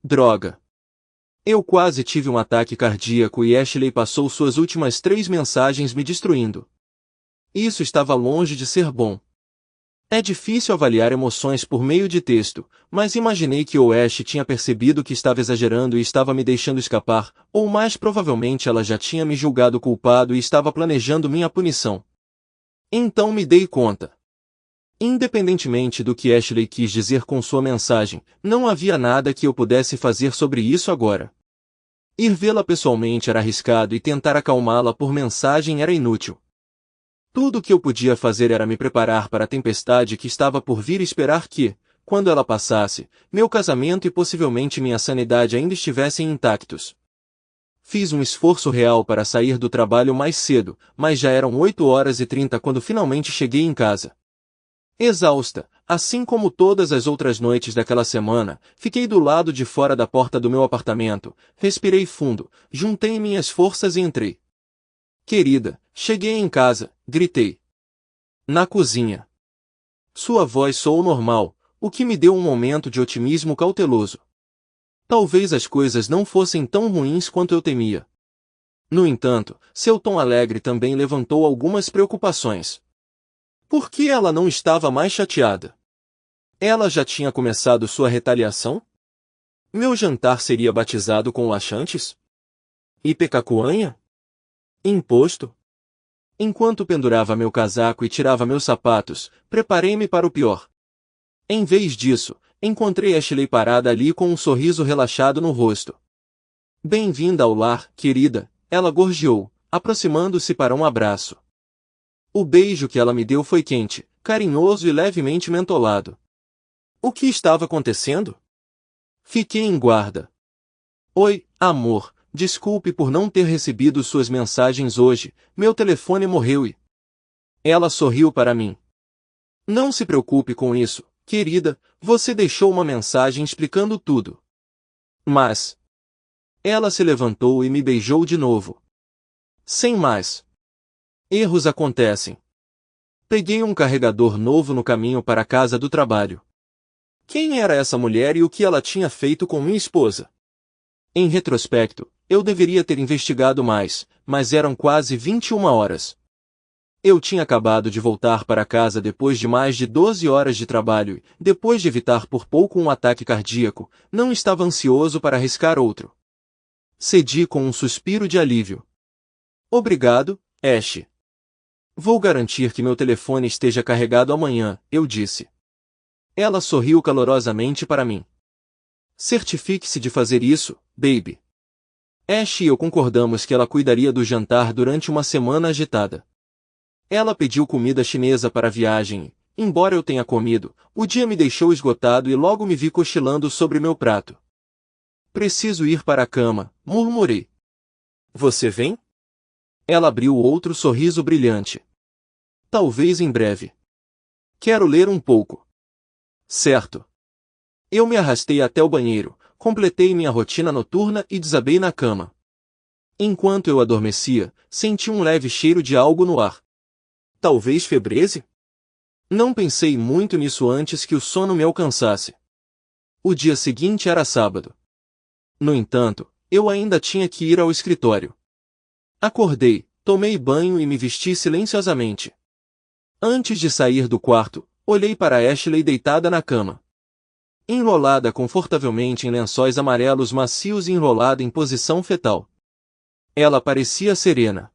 Droga. Eu quase tive um ataque cardíaco e Ashley passou suas últimas 3 mensagens me destruindo. Isso estava longe de ser bom. É difícil avaliar emoções por meio de texto, mas imaginei que o Ash tinha percebido que estava exagerando e estava me deixando escapar, ou mais provavelmente ela já tinha me julgado culpado e estava planejando minha punição. Então me dei conta. Independentemente do que Ashley quis dizer com sua mensagem, não havia nada que eu pudesse fazer sobre isso agora. Ir vê-la pessoalmente era arriscado e tentar acalmá-la por mensagem era inútil. Tudo o que eu podia fazer era me preparar para a tempestade que estava por vir e esperar que, quando ela passasse, meu casamento e possivelmente minha sanidade ainda estivessem intactos. Fiz um esforço real para sair do trabalho mais cedo, mas já eram 8h30 quando finalmente cheguei em casa. Exausta, assim como todas as outras noites daquela semana, fiquei do lado de fora da porta do meu apartamento, respirei fundo, juntei minhas forças e entrei. Querida, cheguei em casa, gritei. Na cozinha. Sua voz soou normal, o que me deu um momento de otimismo cauteloso. Talvez as coisas não fossem tão ruins quanto eu temia. No entanto, seu tom alegre também levantou algumas preocupações. Por que ela não estava mais chateada? Ela já tinha começado sua retaliação? Meu jantar seria batizado com laxantes? Ipecacuanha? Imposto? Enquanto pendurava meu casaco e tirava meus sapatos, preparei-me para o pior. Em vez disso, encontrei Ashley parada ali com um sorriso relaxado no rosto. Bem-vinda ao lar, querida, ela gorjeou, aproximando-se para um abraço. O beijo que ela me deu foi quente, carinhoso e levemente mentolado. O que estava acontecendo? Fiquei em guarda. Oi, amor, desculpe por não ter recebido suas mensagens hoje, meu telefone morreu e... Ela sorriu para mim. Não se preocupe com isso, querida, você deixou uma mensagem explicando tudo. Mas... Ela se levantou e me beijou de novo. Sem mais. Erros acontecem. Peguei um carregador novo no caminho para a casa do trabalho. Quem era essa mulher e o que ela tinha feito com minha esposa? Em retrospecto, eu deveria ter investigado mais, mas eram quase 21 horas. Eu tinha acabado de voltar para casa depois de mais de 12 horas de trabalho e, depois de evitar por pouco um ataque cardíaco, não estava ansioso para arriscar outro. Cedi com um suspiro de alívio. Obrigado, Ash. Vou garantir que meu telefone esteja carregado amanhã, eu disse. Ela sorriu calorosamente para mim. Certifique-se de fazer isso, baby. Ash e eu concordamos que ela cuidaria do jantar durante uma semana agitada. Ela pediu comida chinesa para a viagem e, embora eu tenha comido, o dia me deixou esgotado e logo me vi cochilando sobre meu prato. Preciso ir para a cama, murmurei. Você vem? Ela abriu outro sorriso brilhante. Talvez em breve. Quero ler um pouco. Certo. Eu me arrastei até o banheiro, completei minha rotina noturna e desabei na cama. Enquanto eu adormecia, senti um leve cheiro de algo no ar. Talvez febreze? Não pensei muito nisso antes que o sono me alcançasse. O dia seguinte era sábado. No entanto, eu ainda tinha que ir ao escritório. Acordei, tomei banho e me vesti silenciosamente. Antes de sair do quarto, olhei para Ashley deitada na cama. Enrolada confortavelmente em lençóis amarelos macios e enrolada em posição fetal. Ela parecia serena.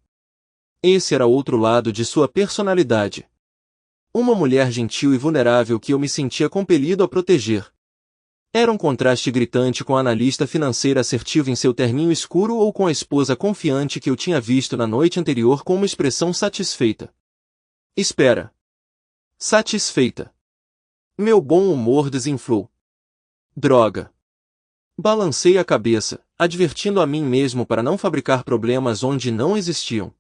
Esse era outro lado de sua personalidade. Uma mulher gentil e vulnerável que eu me sentia compelido a proteger. Era um contraste gritante com a analista financeira assertiva em seu terninho escuro ou com a esposa confiante que eu tinha visto na noite anterior com uma expressão satisfeita. Espera. Satisfeita. Meu bom humor desinflou. Droga. Balancei a cabeça, advertindo a mim mesmo para não fabricar problemas onde não existiam.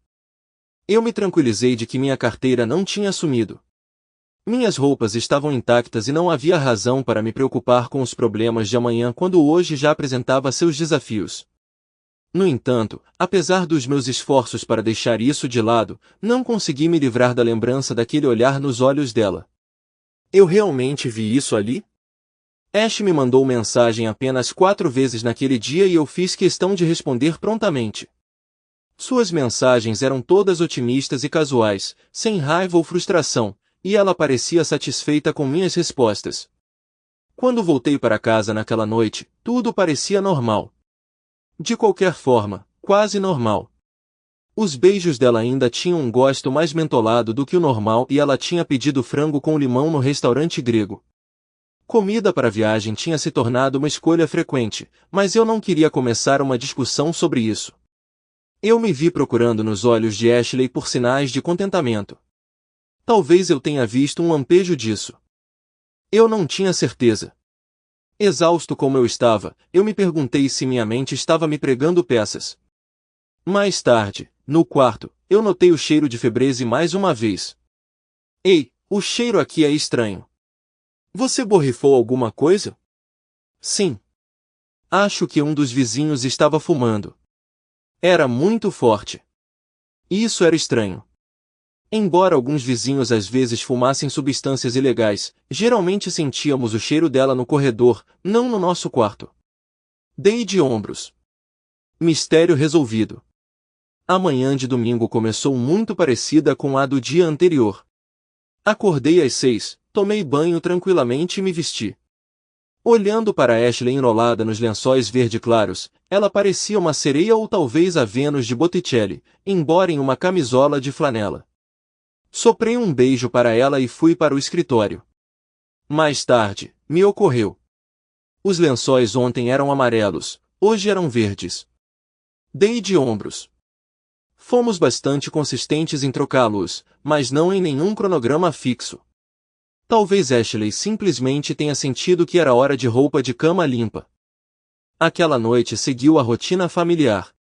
Eu me tranquilizei de que minha carteira não tinha sumido. Minhas roupas estavam intactas e não havia razão para me preocupar com os problemas de amanhã quando hoje já apresentava seus desafios. No entanto, apesar dos meus esforços para deixar isso de lado, não consegui me livrar da lembrança daquele olhar nos olhos dela. Eu realmente vi isso ali? Ash me mandou mensagem apenas 4 vezes naquele dia e eu fiz questão de responder prontamente. Suas mensagens eram todas otimistas e casuais, sem raiva ou frustração, e ela parecia satisfeita com minhas respostas. Quando voltei para casa naquela noite, tudo parecia normal. De qualquer forma, quase normal. Os beijos dela ainda tinham um gosto mais mentolado do que o normal e ela tinha pedido frango com limão no restaurante grego. Comida para a viagem tinha se tornado uma escolha frequente, mas eu não queria começar uma discussão sobre isso. Eu me vi procurando nos olhos de Ashley por sinais de contentamento. Talvez eu tenha visto um lampejo disso. Eu não tinha certeza. Exausto como eu estava, eu me perguntei se minha mente estava me pregando peças. Mais tarde, no quarto, eu notei o cheiro de febreze mais uma vez. Ei, o cheiro aqui é estranho. Você borrifou alguma coisa? Sim. Acho que um dos vizinhos estava fumando. Era muito forte. Isso era estranho. Embora alguns vizinhos às vezes fumassem substâncias ilegais, geralmente sentíamos o cheiro dela no corredor, não no nosso quarto. Dei de ombros. Mistério resolvido. A manhã de domingo começou muito parecida com a do dia anterior. Acordei às 6, tomei banho tranquilamente e me vesti. Olhando para Ashley enrolada nos lençóis verde claros, ela parecia uma sereia ou talvez a Vênus de Botticelli, embora em uma camisola de flanela. Soprei um beijo para ela e fui para o escritório. Mais tarde, me ocorreu. Os lençóis ontem eram amarelos, hoje eram verdes. Dei de ombros. Fomos bastante consistentes em trocá-los, mas não em nenhum cronograma fixo. Talvez Ashley simplesmente tenha sentido que era hora de roupa de cama limpa. Aquela noite seguiu a rotina familiar.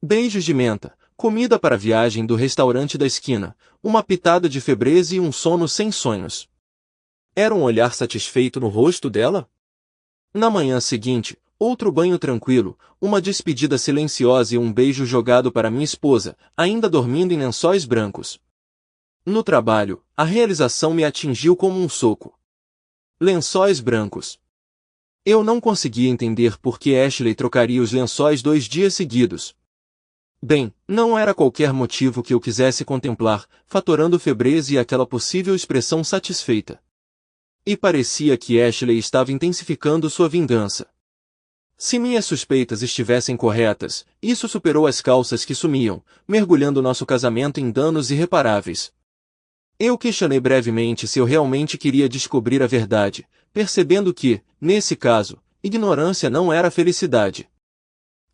Beijos de menta, comida para a viagem do restaurante da esquina, uma pitada de febreze e um sono sem sonhos. Era um olhar satisfeito no rosto dela? Na manhã seguinte, outro banho tranquilo, uma despedida silenciosa e um beijo jogado para minha esposa, ainda dormindo em lençóis brancos. No trabalho, a realização me atingiu como um soco. Lençóis brancos. Eu não conseguia entender por que Ashley trocaria os lençóis 2 dias seguidos. Bem, não era qualquer motivo que eu quisesse contemplar, fatorando febreze e aquela possível expressão satisfeita. E parecia que Ashley estava intensificando sua vingança. Se minhas suspeitas estivessem corretas, isso superou as calças que sumiam, mergulhando nosso casamento em danos irreparáveis. Eu questionei brevemente se eu realmente queria descobrir a verdade, percebendo que, nesse caso, ignorância não era felicidade.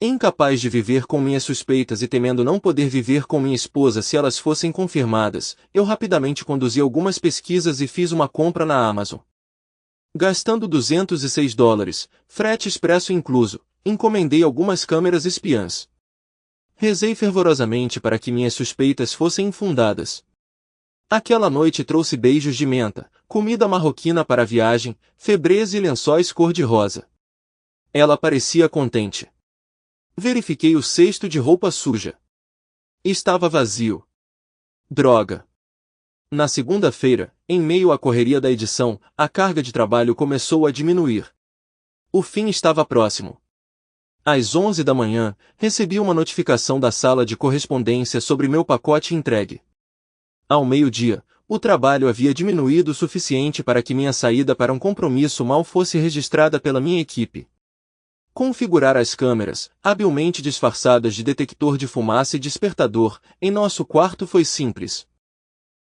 Incapaz de viver com minhas suspeitas e temendo não poder viver com minha esposa se elas fossem confirmadas, eu rapidamente conduzi algumas pesquisas e fiz uma compra na Amazon. Gastando $206, frete expresso incluso, encomendei algumas câmeras espiãs. Rezei fervorosamente para que minhas suspeitas fossem infundadas. Aquela noite trouxe beijos de menta, comida marroquina para a viagem, febreze e lençóis cor-de-rosa. Ela parecia contente. Verifiquei o cesto de roupa suja. Estava vazio. Droga. Na segunda-feira, em meio à correria da edição, a carga de trabalho começou a diminuir. O fim estava próximo. Às 11 da manhã, recebi uma notificação da sala de correspondência sobre meu pacote entregue. Ao meio-dia, o trabalho havia diminuído o suficiente para que minha saída para um compromisso mal fosse registrada pela minha equipe. Configurar as câmeras, habilmente disfarçadas de detector de fumaça e despertador, em nosso quarto foi simples.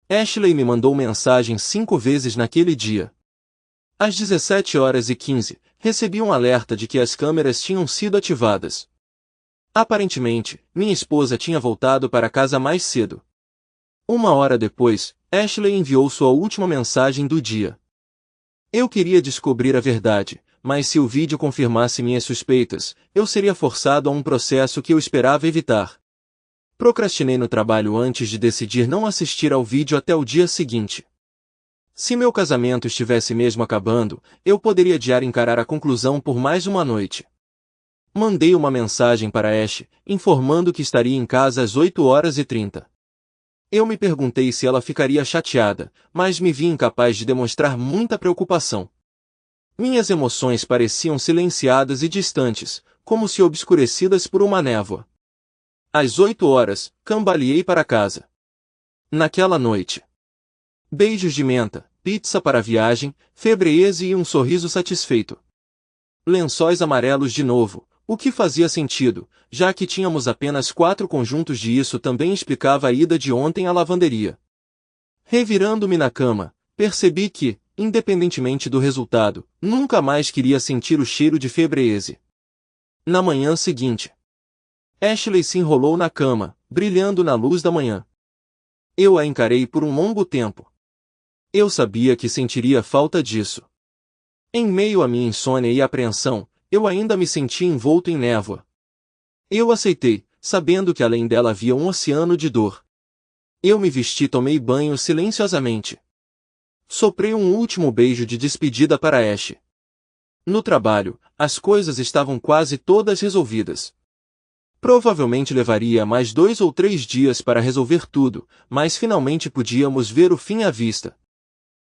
Ashley me mandou mensagem 5 vezes naquele dia. Às 17h15, recebi um alerta de que as câmeras tinham sido ativadas. Aparentemente, minha esposa tinha voltado para casa mais cedo. 1 hora depois, Ashley enviou sua última mensagem do dia. Eu queria descobrir a verdade, mas se o vídeo confirmasse minhas suspeitas, eu seria forçado a um processo que eu esperava evitar. Procrastinei no trabalho antes de decidir não assistir ao vídeo até o dia seguinte. Se meu casamento estivesse mesmo acabando, eu poderia adiar encarar a conclusão por mais uma noite. Mandei uma mensagem para Ash, informando que estaria em casa às 8h30. Eu me perguntei se ela ficaria chateada, mas me vi incapaz de demonstrar muita preocupação. Minhas emoções pareciam silenciadas e distantes, como se obscurecidas por uma névoa. Às 8h, cambaleei para casa. Naquela noite. Beijos de menta, pizza para a viagem, febreze e um sorriso satisfeito. Lençóis amarelos de novo, o que fazia sentido, já que tínhamos apenas 4 conjuntos e isso também explicava a ida de ontem à lavanderia. Revirando-me na cama, percebi que, independentemente do resultado, nunca mais queria sentir o cheiro de febreese. Na manhã seguinte, Ashley se enrolou na cama, brilhando na luz da manhã. Eu a encarei por um longo tempo. Eu sabia que sentiria falta disso. Em meio à minha insônia e apreensão, eu ainda me sentia envolto em névoa. Eu aceitei, sabendo que além dela havia um oceano de dor. Eu me vesti e tomei banho silenciosamente. Soprei um último beijo de despedida para Ash. No trabalho, as coisas estavam quase todas resolvidas. Provavelmente levaria mais 2 ou 3 dias para resolver tudo, mas finalmente podíamos ver o fim à vista.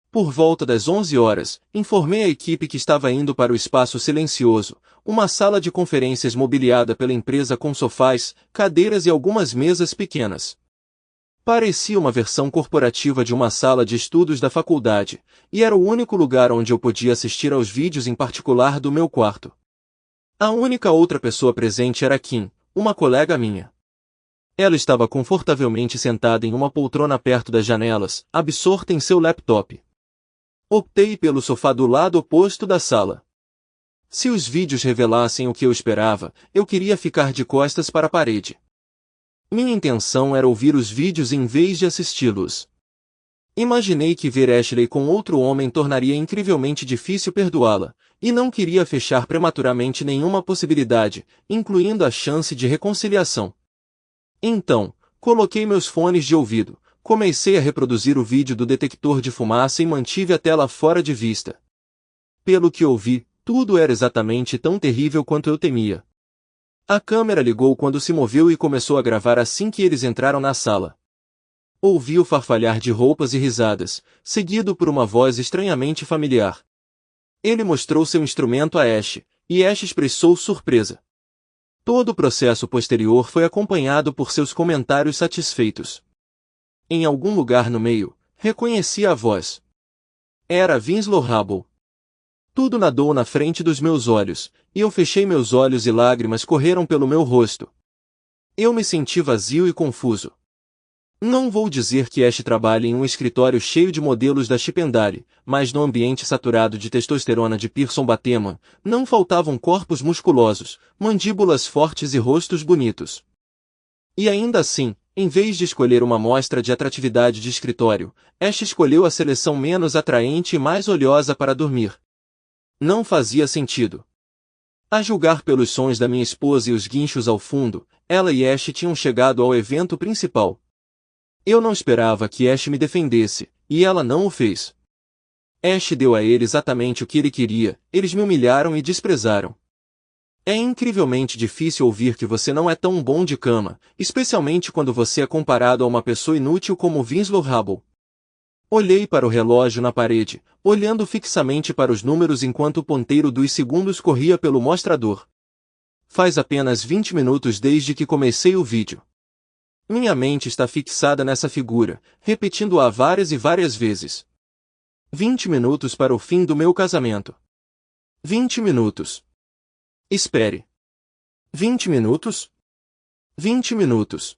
Por volta das 11 horas, informei a equipe que estava indo para o espaço silencioso, uma sala de conferências mobiliada pela empresa com sofás, cadeiras e algumas mesas pequenas. Parecia uma versão corporativa de uma sala de estudos da faculdade, e era o único lugar onde eu podia assistir aos vídeos em particular do meu quarto. A única outra pessoa presente era Kim, uma colega minha. Ela estava confortavelmente sentada em uma poltrona perto das janelas, absorta em seu laptop. Optei pelo sofá do lado oposto da sala. Se os vídeos revelassem o que eu esperava, eu queria ficar de costas para a parede. Minha intenção era ouvir os vídeos em vez de assisti-los. Imaginei que ver Ashley com outro homem tornaria incrivelmente difícil perdoá-la, e não queria fechar prematuramente nenhuma possibilidade, incluindo a chance de reconciliação. Então, coloquei meus fones de ouvido, comecei a reproduzir o vídeo do detector de fumaça e mantive a tela fora de vista. Pelo que ouvi, tudo era exatamente tão terrível quanto eu temia. A câmera ligou quando se moveu e começou a gravar assim que eles entraram na sala. Ouvi o farfalhar de roupas e risadas, seguido por uma voz estranhamente familiar. Ele mostrou seu instrumento a Ash, e Ash expressou surpresa. Todo o processo posterior foi acompanhado por seus comentários satisfeitos. Em algum lugar no meio, reconheci a voz. Era Winslow Hubble. Tudo nadou na frente dos meus olhos, e eu fechei meus olhos e lágrimas correram pelo meu rosto. Eu me senti vazio e confuso. Não vou dizer que Ash trabalha em um escritório cheio de modelos da Chipendale, mas no ambiente saturado de testosterona de Pearson Bateman, não faltavam corpos musculosos, mandíbulas fortes e rostos bonitos. E ainda assim, em vez de escolher uma amostra de atratividade de escritório, Ash escolheu a seleção menos atraente e mais oleosa para dormir. Não fazia sentido. A julgar pelos sons da minha esposa e os guinchos ao fundo, ela e Ash tinham chegado ao evento principal. Eu não esperava que Ash me defendesse, e ela não o fez. Ash deu a ele exatamente o que ele queria, eles me humilharam e desprezaram. É incrivelmente difícil ouvir que você não é tão bom de cama, especialmente quando você é comparado a uma pessoa inútil como Winslow Hubble. Olhei para o relógio na parede, olhando fixamente para os números enquanto o ponteiro dos segundos corria pelo mostrador. Faz apenas 20 minutos desde que comecei o vídeo. Minha mente está fixada nessa figura, repetindo-a várias e várias vezes. 20 minutos para o fim do meu casamento. 20 minutos. Espere. 20 minutos? 20 minutos.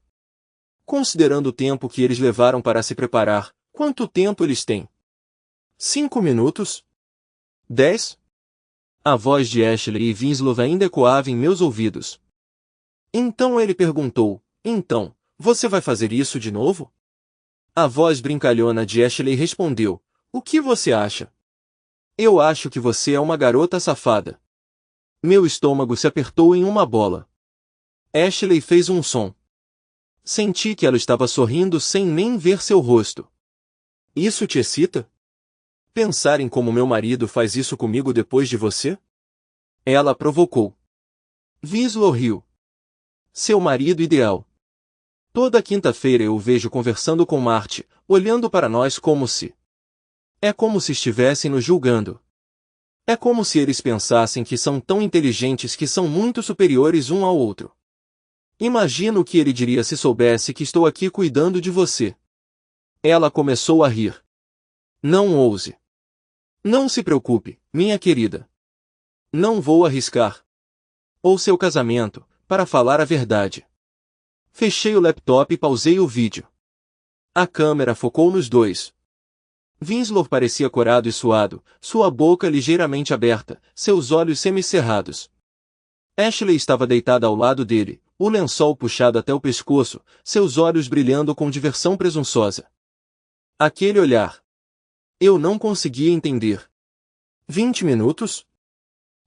Considerando o tempo que eles levaram para se preparar, quanto tempo eles têm? 5 minutos? 10? A voz de Ashley e Winslow ainda ecoava em meus ouvidos. Então ele perguntou, então, você vai fazer isso de novo? A voz brincalhona de Ashley respondeu, o que você acha? Eu acho que você é uma garota safada. Meu estômago se apertou em uma bola. Ashley fez um som. Senti que ela estava sorrindo sem nem ver seu rosto. Isso te excita? Pensar em como meu marido faz isso comigo depois de você? Ela provocou. Winslow riu. Seu marido ideal. Toda quinta-feira eu o vejo conversando com Marty, olhando para nós como se... É como se estivessem nos julgando. É como se eles pensassem que são tão inteligentes que são muito superiores um ao outro. Imagino o que ele diria se soubesse que estou aqui cuidando de você. Ela começou a rir. Não ouse. Não se preocupe, minha querida. Não vou arriscar. ou seu casamento, para falar a verdade. Fechei o laptop e pausei o vídeo. A câmera focou nos dois. Winslow parecia corado e suado, sua boca ligeiramente aberta, seus olhos semicerrados. Ashley estava deitada ao lado dele, o lençol puxado até o pescoço, seus olhos brilhando com diversão presunçosa. Aquele olhar. Eu não conseguia entender. 20 minutos?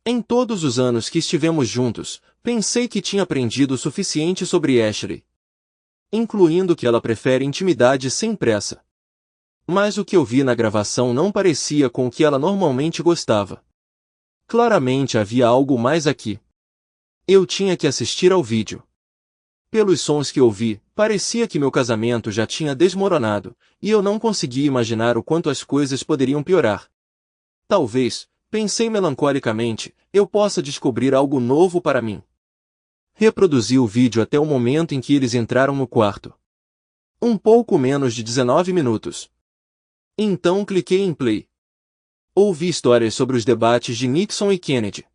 Em todos os anos que estivemos juntos, pensei que tinha aprendido o suficiente sobre Ashley. Incluindo que ela prefere intimidade sem pressa. Mas o que eu vi na gravação não parecia com o que ela normalmente gostava. Claramente havia algo mais aqui. Eu tinha que assistir ao vídeo. Pelos sons que ouvi, parecia que meu casamento já tinha desmoronado, e eu não conseguia imaginar o quanto as coisas poderiam piorar. Talvez, pensei melancolicamente, eu possa descobrir algo novo para mim. Reproduzi o vídeo até o momento em que eles entraram no quarto. Um pouco menos de 19 minutos. Então cliquei em play. Ouvi histórias sobre os debates de Nixon e Kennedy.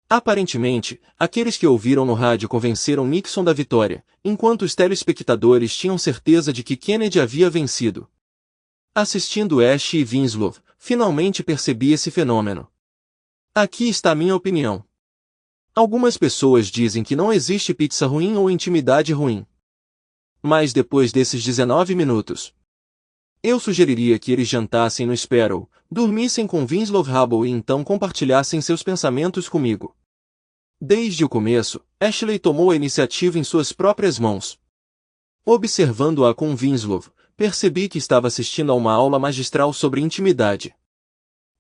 Aparentemente, aqueles que ouviram no rádio convenceram Nixon da vitória, enquanto os telespectadores tinham certeza de que Kennedy havia vencido. Assistindo Ash e Winslow, finalmente percebi esse fenômeno. Aqui está a minha opinião. Algumas pessoas dizem que não existe pizza ruim ou intimidade ruim. Mas depois desses 19 minutos, eu sugeriria que eles jantassem no Sparrow, dormissem com Winslow Hubble e então compartilhassem seus pensamentos comigo. Desde o começo, Ashley tomou a iniciativa em suas próprias mãos. Observando-a com Winslow, percebi que estava assistindo a uma aula magistral sobre intimidade.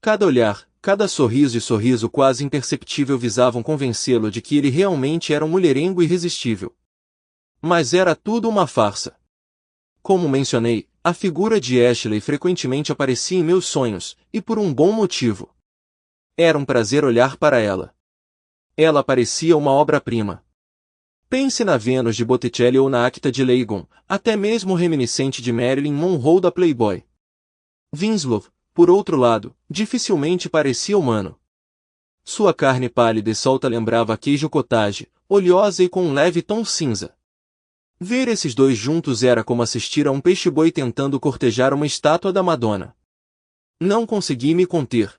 Cada olhar, cada sorriso e sorriso quase imperceptível visavam convencê-lo de que ele realmente era um mulherengo irresistível. Mas era tudo uma farsa. Como mencionei, a figura de Ashley frequentemente aparecia em meus sonhos, e por um bom motivo. Era um prazer olhar para ela. Ela parecia uma obra-prima. Pense na Vênus de Botticelli ou na Acta de Leighton, até mesmo reminiscente de Marilyn Monroe da Playboy. Winslow, por outro lado, dificilmente parecia humano. Sua carne pálida e solta lembrava queijo cottage, oleosa e com um leve tom cinza. Ver esses dois juntos era como assistir a um peixe-boi tentando cortejar uma estátua da Madonna. Não consegui me conter.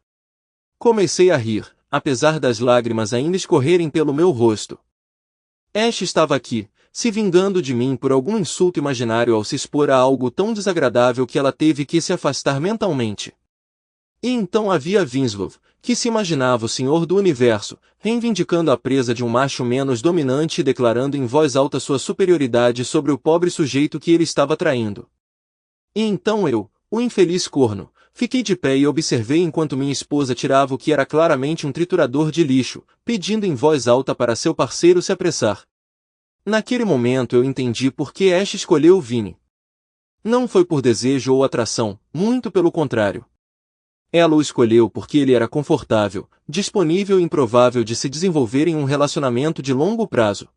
Comecei a rir, apesar das lágrimas ainda escorrerem pelo meu rosto. Ash estava aqui, se vingando de mim por algum insulto imaginário ao se expor a algo tão desagradável que ela teve que se afastar mentalmente. E então havia Winslow, que se imaginava o senhor do universo, reivindicando a presa de um macho menos dominante e declarando em voz alta sua superioridade sobre o pobre sujeito que ele estava traindo. E então eu, o infeliz corno, fiquei de pé e observei enquanto minha esposa tirava o que era claramente um triturador de lixo, pedindo em voz alta para seu parceiro se apressar. Naquele momento eu entendi por que Ash escolheu Vinny. Não foi por desejo ou atração, muito pelo contrário. Ela o escolheu porque ele era confortável, disponível e improvável de se desenvolver em um relacionamento de longo prazo.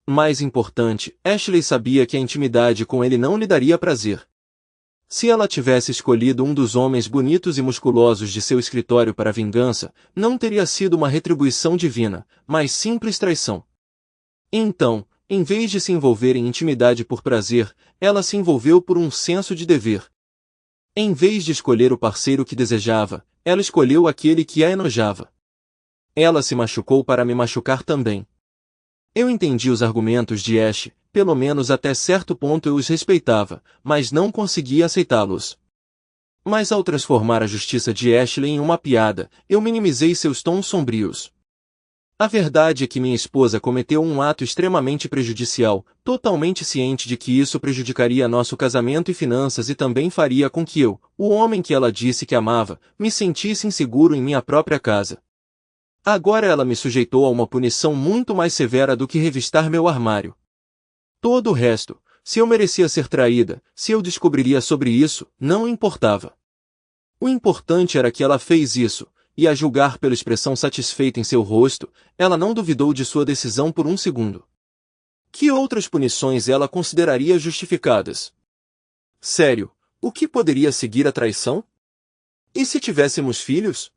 Mais importante, Ashley sabia que a intimidade com ele não lhe daria prazer. Se ela tivesse escolhido um dos homens bonitos e musculosos de seu escritório para vingança, não teria sido uma retribuição divina, mas simples traição. Então, em vez de se envolver em intimidade por prazer, ela se envolveu por um senso de dever. Em vez de escolher o parceiro que desejava, ela escolheu aquele que a enojava. Ela se machucou para me machucar também. Eu entendi os argumentos de Ash, pelo menos até certo ponto eu os respeitava, mas não conseguia aceitá-los. Mas ao transformar a justiça de Ashley em uma piada, eu minimizei seus tons sombrios. A verdade é que minha esposa cometeu um ato extremamente prejudicial, totalmente ciente de que isso prejudicaria nosso casamento e finanças e também faria com que eu, o homem que ela disse que amava, me sentisse inseguro em minha própria casa. Agora ela me sujeitou a uma punição muito mais severa do que revistar meu armário. Todo o resto, se eu merecia ser traída, se eu descobriria sobre isso, não importava. O importante era que ela fez isso. E a julgar pela expressão satisfeita em seu rosto, ela não duvidou de sua decisão por um segundo. Que outras punições ela consideraria justificadas? Sério, o que poderia seguir a traição? E se tivéssemos filhos?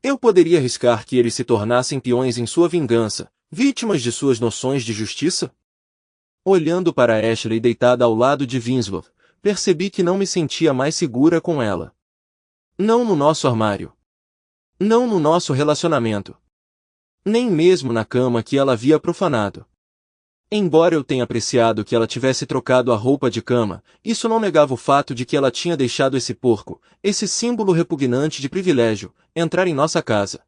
Eu poderia arriscar que eles se tornassem peões em sua vingança, vítimas de suas noções de justiça? Olhando para Ashley deitada ao lado de Winslow, percebi que não me sentia mais segura com ela. Não no nosso armário. Não no nosso relacionamento. Nem mesmo na cama que ela havia profanado. Embora eu tenha apreciado que ela tivesse trocado a roupa de cama, isso não negava o fato de que ela tinha deixado esse porco, esse símbolo repugnante de privilégio, entrar em nossa casa.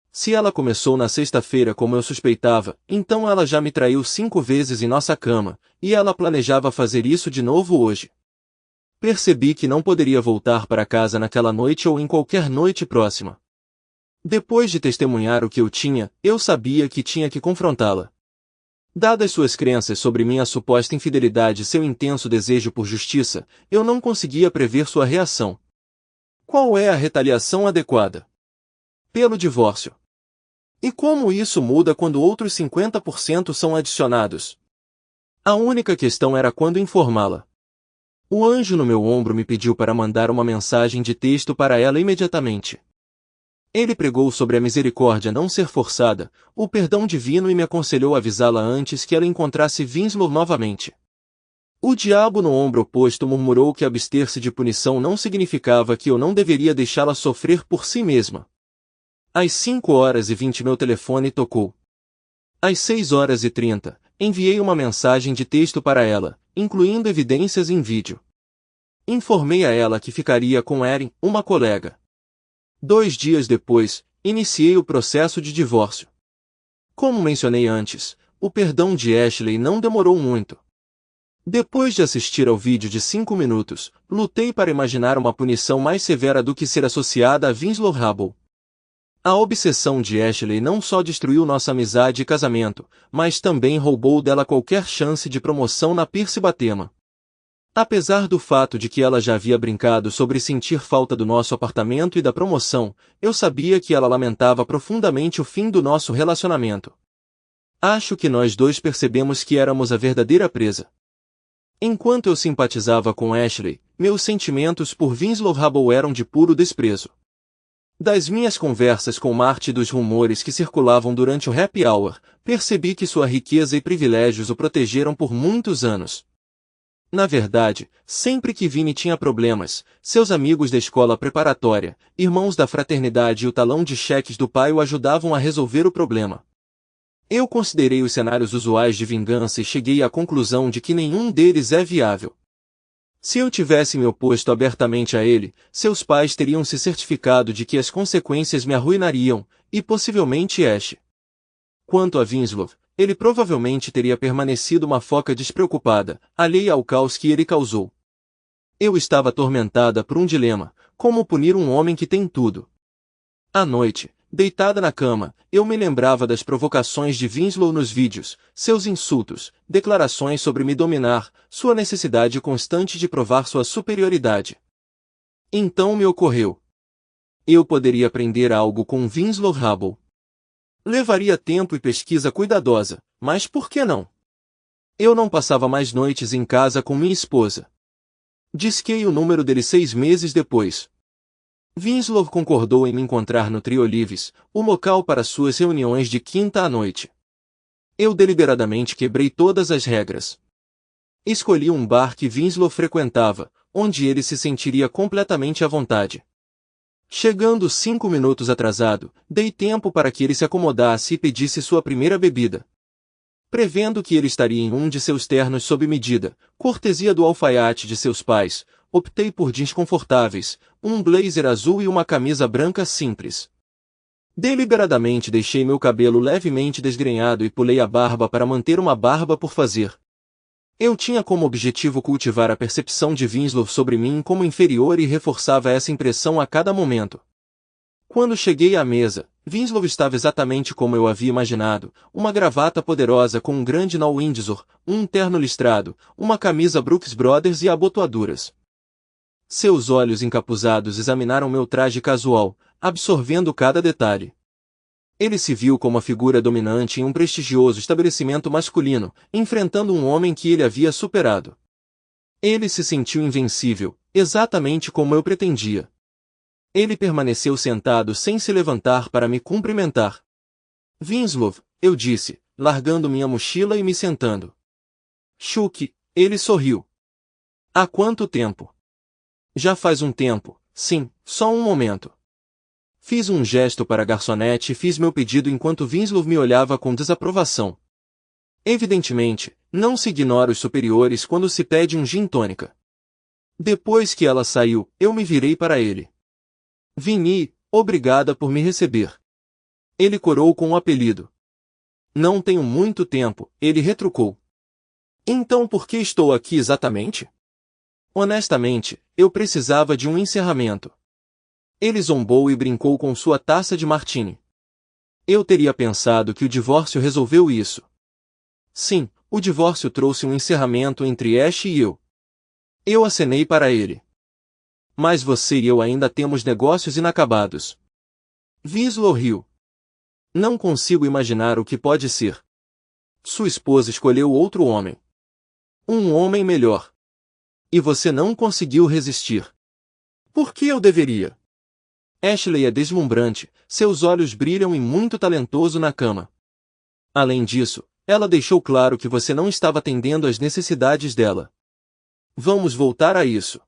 Se ela começou na sexta-feira como eu suspeitava, então ela já me traiu 5 vezes em nossa cama, e ela planejava fazer isso de novo hoje. Percebi que não poderia voltar para casa naquela noite ou em qualquer noite próxima. Depois de testemunhar o que eu sabia que tinha que confrontá-la. Dadas suas crenças sobre minha suposta infidelidade e seu intenso desejo por justiça, eu não conseguia prever sua reação. Qual é a retaliação adequada? Pelo divórcio. E como isso muda quando outros 50% são adicionados? A única questão era quando informá-la. O anjo no meu ombro me pediu para mandar uma mensagem de texto para ela imediatamente. Ele pregou sobre a misericórdia não ser forçada, o perdão divino e me aconselhou avisá-la antes que ela encontrasse Winslow novamente. O diabo no ombro oposto murmurou que abster-se de punição não significava que eu não deveria deixá-la sofrer por si mesma. Às 5h20 meu telefone tocou. Às 6h30, enviei uma mensagem de texto para ela, incluindo evidências em vídeo. Informei a ela que ficaria com Erin, uma colega. 2 dias depois, iniciei o processo de divórcio. Como mencionei antes, o perdão de Ashley não demorou muito. Depois de assistir ao vídeo de 5 minutos, lutei para imaginar uma punição mais severa do que ser associada a Winslow Rubble. A obsessão de Ashley não só destruiu nossa amizade e casamento, mas também roubou dela qualquer chance de promoção na Pierce Batema. Apesar do fato de que ela já havia brincado sobre sentir falta do nosso apartamento e da promoção, eu sabia que ela lamentava profundamente o fim do nosso relacionamento. Acho que nós dois percebemos que éramos a verdadeira presa. Enquanto eu simpatizava com Ashley, meus sentimentos por Winslow Rubble eram de puro desprezo. Das minhas conversas com Marty e dos rumores que circulavam durante o happy hour, percebi que sua riqueza e privilégios o protegeram por muitos anos. Na verdade, sempre que Vinny tinha problemas, seus amigos da escola preparatória, irmãos da fraternidade e o talão de cheques do pai o ajudavam a resolver o problema. Eu considerei os cenários usuais de vingança e cheguei à conclusão de que nenhum deles é viável. Se eu tivesse me oposto abertamente a ele, seus pais teriam se certificado de que as consequências me arruinariam, e possivelmente Ash. Quanto a Winslow, ele provavelmente teria permanecido uma foca despreocupada, alheia ao caos que ele causou. Eu estava atormentada por um dilema: como punir um homem que tem tudo? À noite, deitada na cama, eu me lembrava das provocações de Winslow nos vídeos, seus insultos, declarações sobre me dominar, sua necessidade constante de provar sua superioridade. Então me ocorreu: eu poderia aprender algo com Winslow Rubble. Levaria tempo e pesquisa cuidadosa, mas por que não? Eu não passava mais noites em casa com minha esposa. Disquei o número dele 6 meses depois. Winslow concordou em me encontrar no Trio Olives, o local para suas reuniões de quinta à noite. Eu deliberadamente quebrei todas as regras. Escolhi um bar que Winslow frequentava, onde ele se sentiria completamente à vontade. Chegando 5 minutos atrasado, dei tempo para que ele se acomodasse e pedisse sua primeira bebida. Prevendo que ele estaria em um de seus ternos sob medida, cortesia do alfaiate de seus pais, optei por jeans confortáveis, um blazer azul e uma camisa branca simples. Deliberadamente deixei meu cabelo levemente desgrenhado e pulei a barba para manter uma barba por fazer. Eu tinha como objetivo cultivar a percepção de Winslow sobre mim como inferior e reforçava essa impressão a cada momento. Quando cheguei à mesa, Winslow estava exatamente como eu havia imaginado, uma gravata poderosa com um grande nó Windsor, um terno listrado, uma camisa Brooks Brothers e abotoaduras. Seus olhos encapuzados examinaram meu traje casual, absorvendo cada detalhe. Ele se viu como a figura dominante em um prestigioso estabelecimento masculino, enfrentando um homem que ele havia superado. Ele se sentiu invencível, exatamente como eu pretendia. Ele permaneceu sentado sem se levantar para me cumprimentar. Winslow, eu disse, largando minha mochila e me sentando. Chuck, ele sorriu. Há quanto tempo? Já faz um tempo, sim, só um momento. Fiz um gesto para a garçonete e fiz meu pedido enquanto Winslow me olhava com desaprovação. Evidentemente, não se ignora os superiores quando se pede um gin tônica. Depois que ela saiu, eu me virei para ele. Vinnie, obrigada por me receber. Ele corou com o apelido. Não tenho muito tempo, ele retrucou. Então por que estou aqui exatamente? Honestamente, eu precisava de um encerramento. Ele zombou e brincou com sua taça de martini. Eu teria pensado que o divórcio resolveu isso. Sim, o divórcio trouxe um encerramento entre Ash e eu. Eu acenei para ele. Mas você e eu ainda temos negócios inacabados. Winslow riu. Não consigo imaginar o que pode ser. Sua esposa escolheu outro homem. Um homem melhor. E você não conseguiu resistir. Por que eu deveria? Ashley é deslumbrante, seus olhos brilham e muito talentoso na cama. Além disso, ela deixou claro que você não estava atendendo às necessidades dela. Vamos voltar a isso.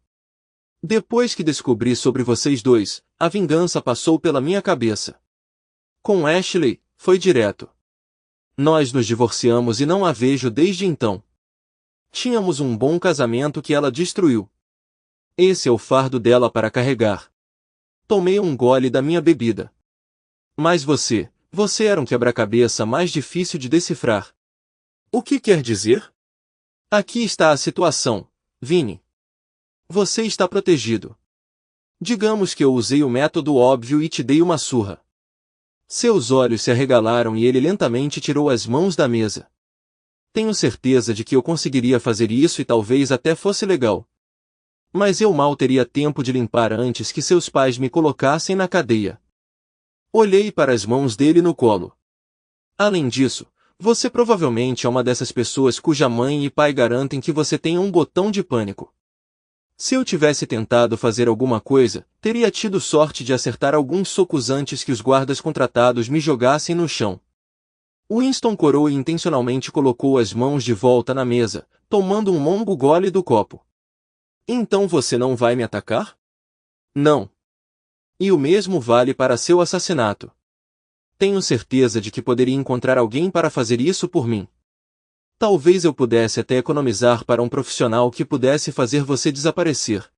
Depois que descobri sobre vocês dois, a vingança passou pela minha cabeça. Com Ashley, foi direto. Nós nos divorciamos e não a vejo desde então. Tínhamos um bom casamento que ela destruiu. Esse é o fardo dela para carregar. Tomei um gole da minha bebida. Mas você era um quebra-cabeça mais difícil de decifrar. O que quer dizer? Aqui está a situação, Vinnie. Você está protegido. Digamos que eu usei o método óbvio e te dei uma surra. Seus olhos se arregalaram e ele lentamente tirou as mãos da mesa. Tenho certeza de que eu conseguiria fazer isso e talvez até fosse legal. Mas eu mal teria tempo de limpar antes que seus pais me colocassem na cadeia. Olhei para as mãos dele no colo. Além disso, você provavelmente é uma dessas pessoas cuja mãe e pai garantem que você tenha um botão de pânico. Se eu tivesse tentado fazer alguma coisa, teria tido sorte de acertar alguns socos antes que os guardas contratados me jogassem no chão. Winston corou e intencionalmente colocou as mãos de volta na mesa, tomando um longo gole do copo. Então você não vai me atacar? Não. E o mesmo vale para seu assassinato. Tenho certeza de que poderia encontrar alguém para fazer isso por mim. Talvez eu pudesse até economizar para um profissional que pudesse fazer você desaparecer.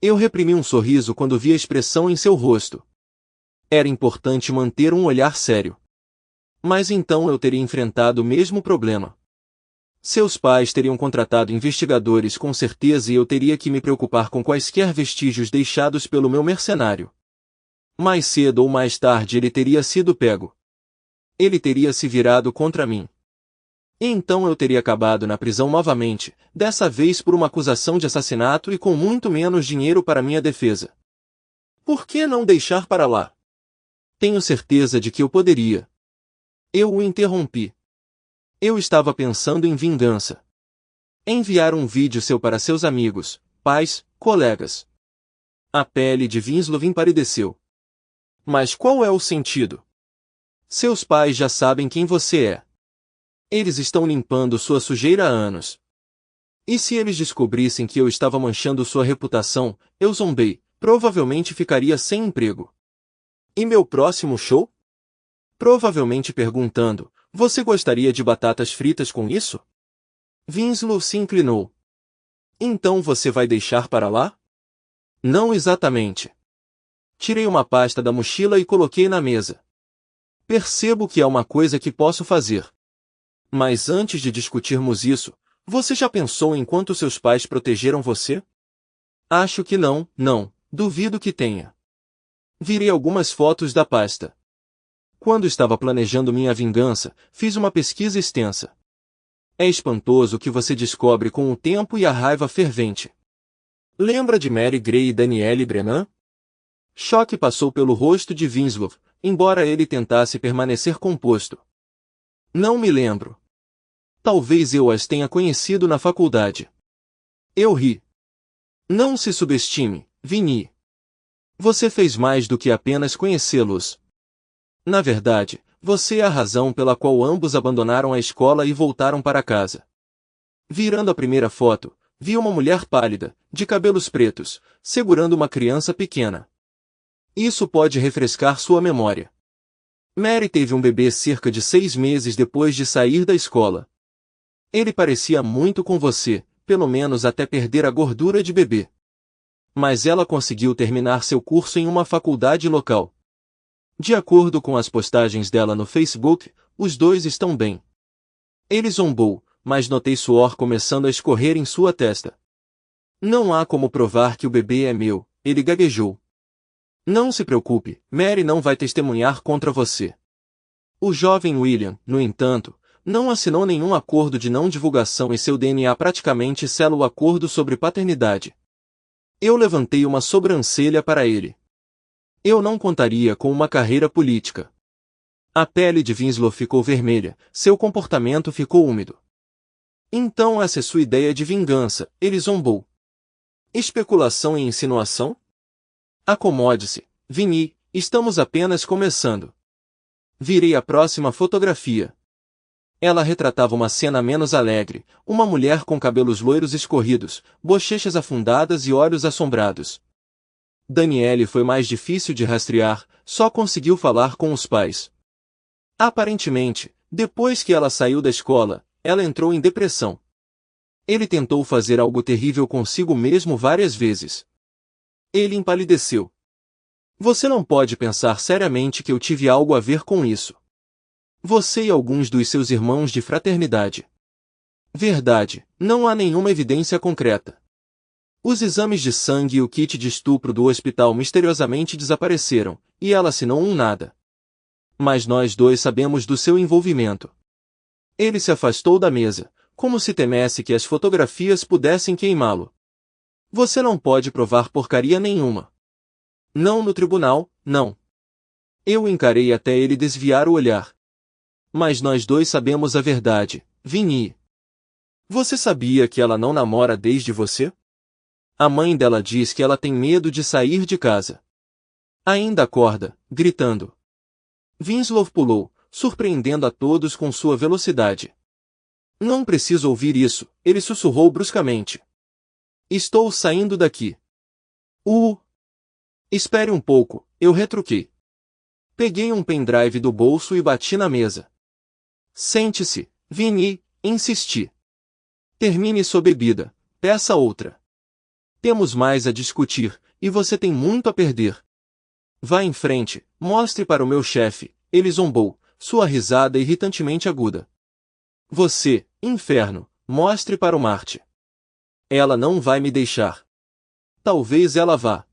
Eu reprimi um sorriso quando vi a expressão em seu rosto. Era importante manter um olhar sério. Mas então eu teria enfrentado o mesmo problema. Seus pais teriam contratado investigadores com certeza e eu teria que me preocupar com quaisquer vestígios deixados pelo meu mercenário. Mais cedo ou mais tarde ele teria sido pego. Ele teria se virado contra mim. E então eu teria acabado na prisão novamente, dessa vez por uma acusação de assassinato e com muito menos dinheiro para minha defesa. Por que não deixar para lá? Tenho certeza de que eu poderia. Eu o interrompi. Eu estava pensando em vingança. Enviar um vídeo seu para seus amigos, pais, colegas. A pele de Winslow empalideceu. Mas qual é o sentido? Seus pais já sabem quem você é. Eles estão limpando sua sujeira há anos. E se eles descobrissem que eu estava manchando sua reputação, eu zombei, provavelmente ficaria sem emprego. E meu próximo show? Provavelmente perguntando, você gostaria de batatas fritas com isso? Winslow se inclinou. Então você vai deixar para lá? Não exatamente. Tirei uma pasta da mochila e coloquei na mesa. Percebo que é uma coisa que posso fazer. Mas antes de discutirmos isso, você já pensou em quanto seus pais protegeram você? Acho que não, duvido que tenha. Virei algumas fotos da pasta. Quando estava planejando minha vingança, fiz uma pesquisa extensa. É espantoso o que você descobre com o tempo e a raiva fervente. Lembra de Mary Gray e Danielle Brennan? Choque passou pelo rosto de Winslow, embora ele tentasse permanecer composto. Não me lembro. Talvez eu as tenha conhecido na faculdade. Eu ri. Não se subestime, Vinnie. Você fez mais do que apenas conhecê-los. Na verdade, você é a razão pela qual ambos abandonaram a escola e voltaram para casa. Virando a primeira foto, vi uma mulher pálida, de cabelos pretos, segurando uma criança pequena. Isso pode refrescar sua memória. Mary teve um bebê cerca de 6 meses depois de sair da escola. Ele parecia muito com você, pelo menos até perder a gordura de bebê. Mas ela conseguiu terminar seu curso em uma faculdade local. De acordo com as postagens dela no Facebook, os dois estão bem. Ele zombou, mas notei suor começando a escorrer em sua testa. Não há como provar que o bebê é meu, ele gaguejou. Não se preocupe, Mary não vai testemunhar contra você. O jovem William, no entanto, não assinou nenhum acordo de não divulgação e seu DNA praticamente sela o acordo sobre paternidade. Eu levantei uma sobrancelha para ele. Eu não contaria com uma carreira política. A pele de Winslow ficou vermelha, seu comportamento ficou úmido. Então essa é sua ideia de vingança, ele zombou. Especulação e insinuação? Acomode-se, Vinny, estamos apenas começando. Virei a próxima fotografia. Ela retratava uma cena menos alegre, uma mulher com cabelos loiros escorridos, bochechas afundadas e olhos assombrados. Danielle foi mais difícil de rastrear, só conseguiu falar com os pais. Aparentemente, depois que ela saiu da escola, ela entrou em depressão. Ele tentou fazer algo terrível consigo mesmo várias vezes. Ele empalideceu. Você não pode pensar seriamente que eu tive algo a ver com isso. Você e alguns dos seus irmãos de fraternidade. Verdade, não há nenhuma evidência concreta. Os exames de sangue e o kit de estupro do hospital misteriosamente desapareceram, e ela assinou um nada. Mas nós dois sabemos do seu envolvimento. Ele se afastou da mesa, como se temesse que as fotografias pudessem queimá-lo. Você não pode provar porcaria nenhuma. Não no tribunal, não. Eu o encarei até ele desviar o olhar. Mas nós dois sabemos a verdade, Vinny. Você sabia que ela não namora desde você? A mãe dela diz que ela tem medo de sair de casa. Ainda acorda, gritando. Winslow pulou, surpreendendo a todos com sua velocidade. Não preciso ouvir isso, ele sussurrou bruscamente. Estou saindo daqui. Espere um pouco, eu retruquei. Peguei um pendrive do bolso e bati na mesa. Sente-se, Vinny, insisti. Termine sua bebida, peça outra. Temos mais a discutir, e você tem muito a perder. Vá em frente, mostre para o meu chefe, ele zombou, sua risada irritantemente aguda. Você, inferno, mostre para o Marte. Ela não vai me deixar. Talvez ela vá.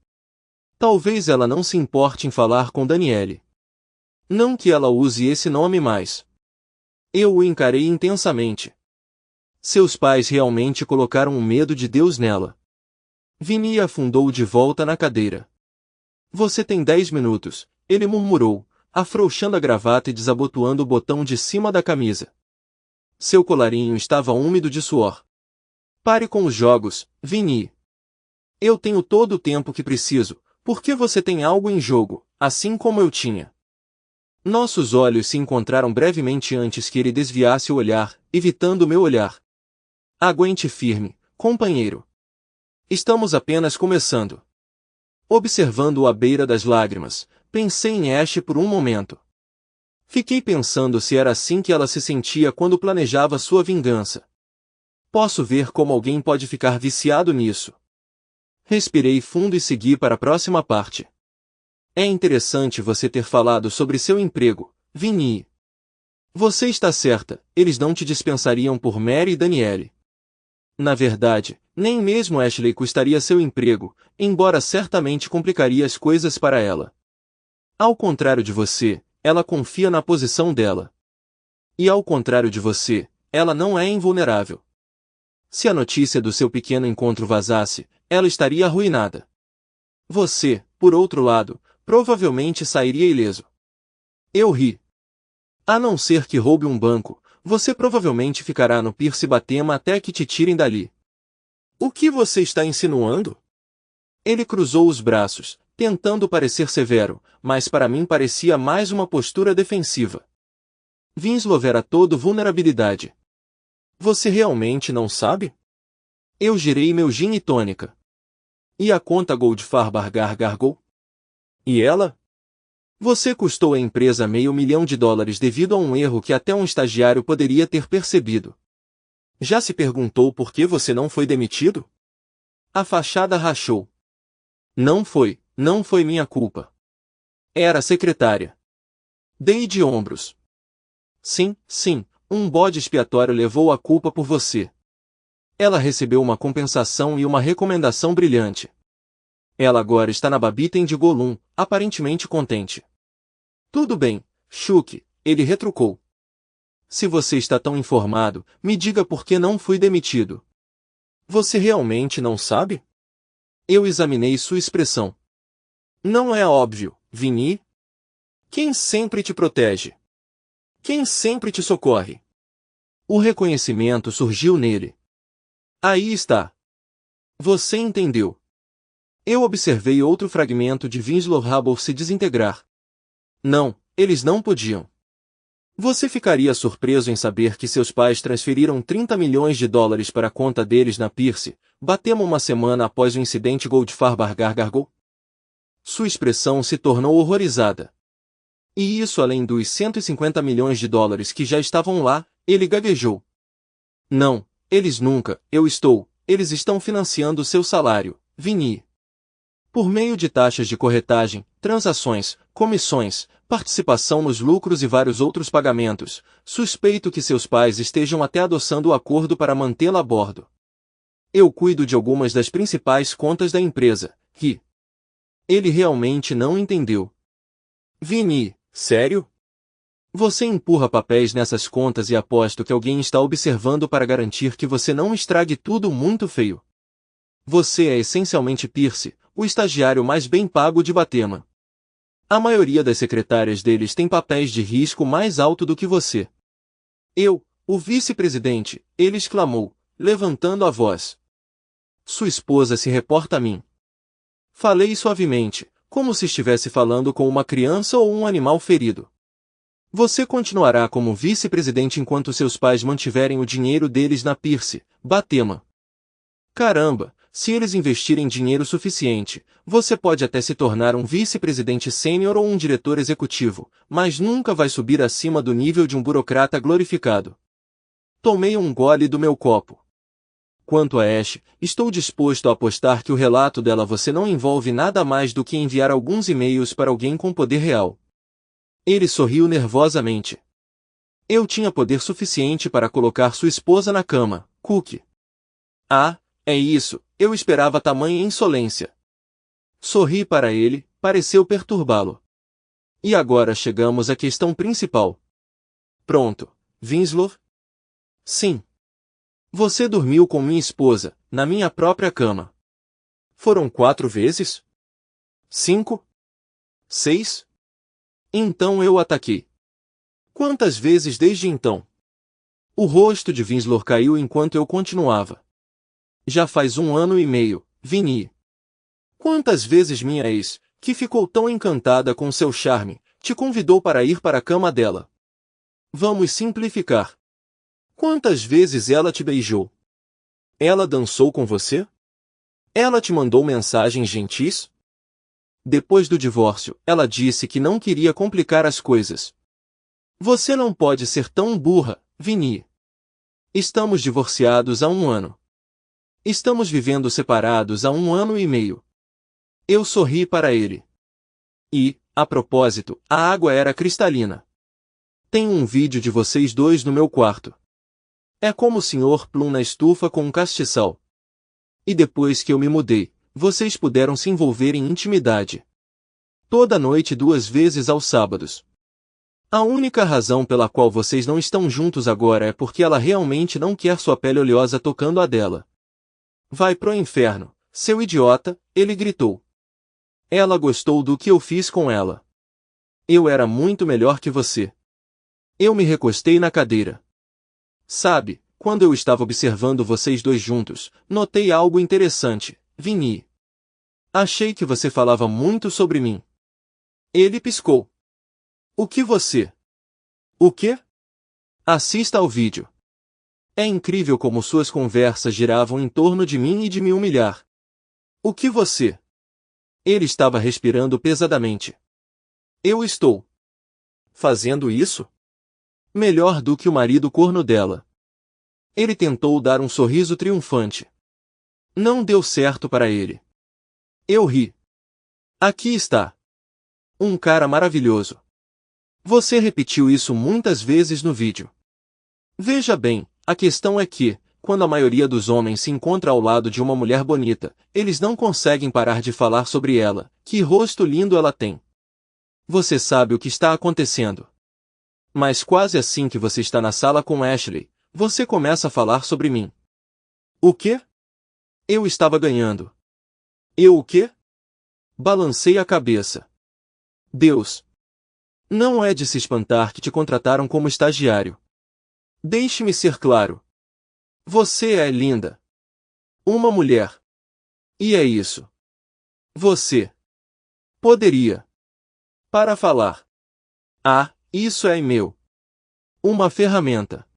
Talvez ela não se importe em falar com Danielle. Não que ela use esse nome mais. Eu o encarei intensamente. Seus pais realmente colocaram um medo de Deus nela. Vinny afundou de volta na cadeira. Você tem 10 minutos, ele murmurou, afrouxando a gravata e desabotoando o botão de cima da camisa. Seu colarinho estava úmido de suor. Pare com os jogos, Vinny. Eu tenho todo o tempo que preciso, porque você tem algo em jogo, assim como eu tinha. Nossos olhos se encontraram brevemente antes que ele desviasse o olhar, evitando meu olhar. Aguente firme, companheiro. Estamos apenas começando. Observando-o à beira das lágrimas, pensei em Ash por um momento. Fiquei pensando se era assim que ela se sentia quando planejava sua vingança. Posso ver como alguém pode ficar viciado nisso. Respirei fundo e segui para a próxima parte. É interessante você ter falado sobre seu emprego, Vinny. Você está certa, eles não te dispensariam por Mary e Danielle. Na verdade, nem mesmo Ashley custaria seu emprego, embora certamente complicaria as coisas para ela. Ao contrário de você, ela confia na posição dela. E ao contrário de você, ela não é invulnerável. Se a notícia do seu pequeno encontro vazasse, ela estaria arruinada. Você, por outro lado, provavelmente sairia ileso. Eu ri. A não ser que roube um banco, você provavelmente ficará no Pierce Batema até que te tirem dali. O que você está insinuando? Ele cruzou os braços, tentando parecer severo, mas para mim parecia mais uma postura defensiva. Winslow era todo vulnerabilidade. Você realmente não sabe? Eu girei meu gin e tônica. E a conta Goldfarb gargou? E ela? Você custou à empresa $500 mil devido a um erro que até um estagiário poderia ter percebido. Já se perguntou por que você não foi demitido? A fachada rachou. Não foi minha culpa. Era a secretária. Dei de ombros. Sim, um bode expiatório levou a culpa por você. Ela recebeu uma compensação e uma recomendação brilhante. Ela agora está na Babbitt de Gollum, aparentemente contente. Tudo bem, Chuck, ele retrucou. Se você está tão informado, me diga por que não fui demitido. Você realmente não sabe? Eu examinei sua expressão. Não é óbvio, Vinny? Quem sempre te protege? Quem sempre te socorre? O reconhecimento surgiu nele. Aí está. Você entendeu. Eu observei outro fragmento de Winslow Hubble se desintegrar. Não, eles não podiam. Você ficaria surpreso em saber que seus pais transferiram $30 milhões para a conta deles na Pierce, batemos uma semana após o incidente Goldfarb gargou? Sua expressão se tornou horrorizada. E isso além dos $150 milhões que já estavam lá, ele gaguejou. Não, eles nunca, eles estão financiando seu salário, Vinny. Por meio de taxas de corretagem, transações, comissões, participação nos lucros e vários outros pagamentos, suspeito que seus pais estejam até adoçando o acordo para mantê-la a bordo. Eu cuido de algumas das principais contas da empresa, que... Ele realmente não entendeu. Vinny, sério? Você empurra papéis nessas contas e aposto que alguém está observando para garantir que você não estrague tudo muito feio. Você é essencialmente Pierce, o estagiário mais bem pago de Batema. A maioria das secretárias deles tem papéis de risco mais alto do que você. Eu, o vice-presidente, ele exclamou, levantando a voz. Sua esposa se reporta a mim. Falei suavemente, como se estivesse falando com uma criança ou um animal ferido. Você continuará como vice-presidente enquanto seus pais mantiverem o dinheiro deles na Pierce, Batema. Caramba, se eles investirem dinheiro suficiente, você pode até se tornar um vice-presidente sênior ou um diretor executivo, mas nunca vai subir acima do nível de um burocrata glorificado. Tomei um gole do meu copo. Quanto a Ash, estou disposto a apostar que o relato dela você não envolve nada mais do que enviar alguns e-mails para alguém com poder real. Ele sorriu nervosamente. Eu tinha poder suficiente para colocar sua esposa na cama, Cook. Ah, é isso, eu esperava tamanha insolência. Sorri para ele, pareceu perturbá-lo. E agora chegamos à questão principal. Pronto, Winslow? Sim. Você dormiu com minha esposa, na minha própria cama. Foram 4 vezes? 5? 6? Então eu ataquei. Quantas vezes desde então? O rosto de Winslow caiu enquanto eu continuava. Já faz 1 ano e meio, Vinny. Quantas vezes minha ex, que ficou tão encantada com seu charme, te convidou para ir para a cama dela? Vamos simplificar. Quantas vezes ela te beijou? Ela dançou com você? Ela te mandou mensagens gentis? Depois do divórcio, ela disse que não queria complicar as coisas. Você não pode ser tão burra, Vinny. Estamos divorciados há 1 ano. Estamos vivendo separados há 1 ano e meio. Eu sorri para ele. E, a propósito, a água era cristalina. Tenho um vídeo de vocês dois no meu quarto. É como o Sr. Plum na estufa com um castiçal. E depois que eu me mudei, vocês puderam se envolver em intimidade. Toda noite 2 vezes aos sábados. A única razão pela qual vocês não estão juntos agora é porque ela realmente não quer sua pele oleosa tocando a dela. Vai pro inferno, seu idiota, ele gritou. Ela gostou do que eu fiz com ela. Eu era muito melhor que você. Eu me recostei na cadeira. Sabe, quando eu estava observando vocês dois juntos, notei algo interessante, Vinny. Achei que você falava muito sobre mim. Ele piscou. O que você? O quê? Assista ao vídeo. É incrível como suas conversas giravam em torno de mim e de me humilhar. O que você? Ele estava respirando pesadamente. Eu estou fazendo isso? Melhor do que o marido corno dela. Ele tentou dar um sorriso triunfante. Não deu certo para ele. Eu ri. Aqui está. Um cara maravilhoso. Você repetiu isso muitas vezes no vídeo. Veja bem, a questão é que, quando a maioria dos homens se encontra ao lado de uma mulher bonita, eles não conseguem parar de falar sobre ela. Que rosto lindo ela tem. Você sabe o que está acontecendo. Mas quase assim que você está na sala com Ashley, você começa a falar sobre mim. O quê? Eu estava ganhando. Eu o quê? Balancei a cabeça. Deus. Não é de se espantar que te contrataram como estagiário. Deixe-me ser claro. Você é linda. Uma mulher. E é isso. Você poderia. Para falar. Ah, isso é meu. Uma ferramenta.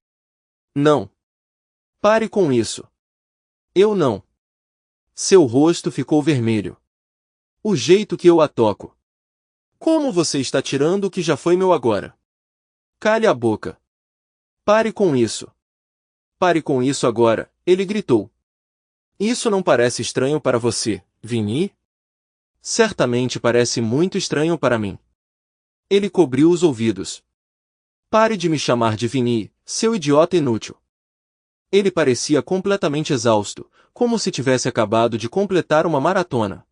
Não. Pare com isso. Eu não. Seu rosto ficou vermelho. O jeito que eu a toco. Como você está tirando o que já foi meu agora? Cale a boca. Pare com isso. Pare com isso agora, ele gritou. Isso não parece estranho para você, Vinny? Certamente parece muito estranho para mim. Ele cobriu os ouvidos. Pare de me chamar de Vinny, seu idiota inútil. Ele parecia completamente exausto, como se tivesse acabado de completar uma maratona.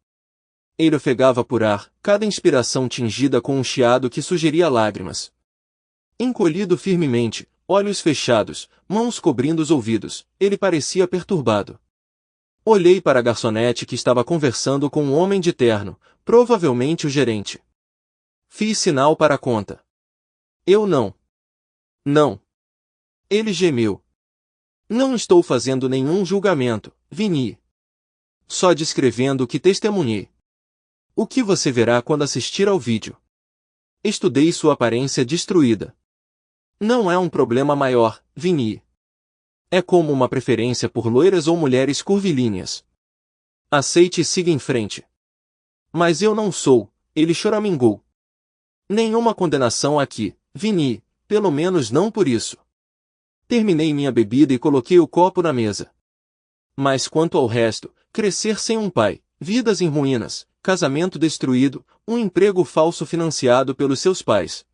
Ele ofegava por ar, cada inspiração tingida com um chiado que sugeria lágrimas. Encolhido firmemente, olhos fechados, mãos cobrindo os ouvidos, ele parecia perturbado. Olhei para a garçonete que estava conversando com um homem de terno, provavelmente o gerente. Fiz sinal para a conta. Eu não. Não. Ele gemeu. Não estou fazendo nenhum julgamento, Vinny. Só descrevendo o que testemunhei. O que você verá quando assistir ao vídeo? Estudei sua aparência destruída. Não é um problema maior, Vinny. É como uma preferência por loiras ou mulheres curvilíneas. Aceite e siga em frente. Mas eu não sou, ele choramingou. Nenhuma condenação aqui, Vinny, pelo menos não por isso. Terminei minha bebida e coloquei o copo na mesa. Mas quanto ao resto, crescer sem um pai, vidas em ruínas, casamento destruído, um emprego falso financiado pelos seus pais.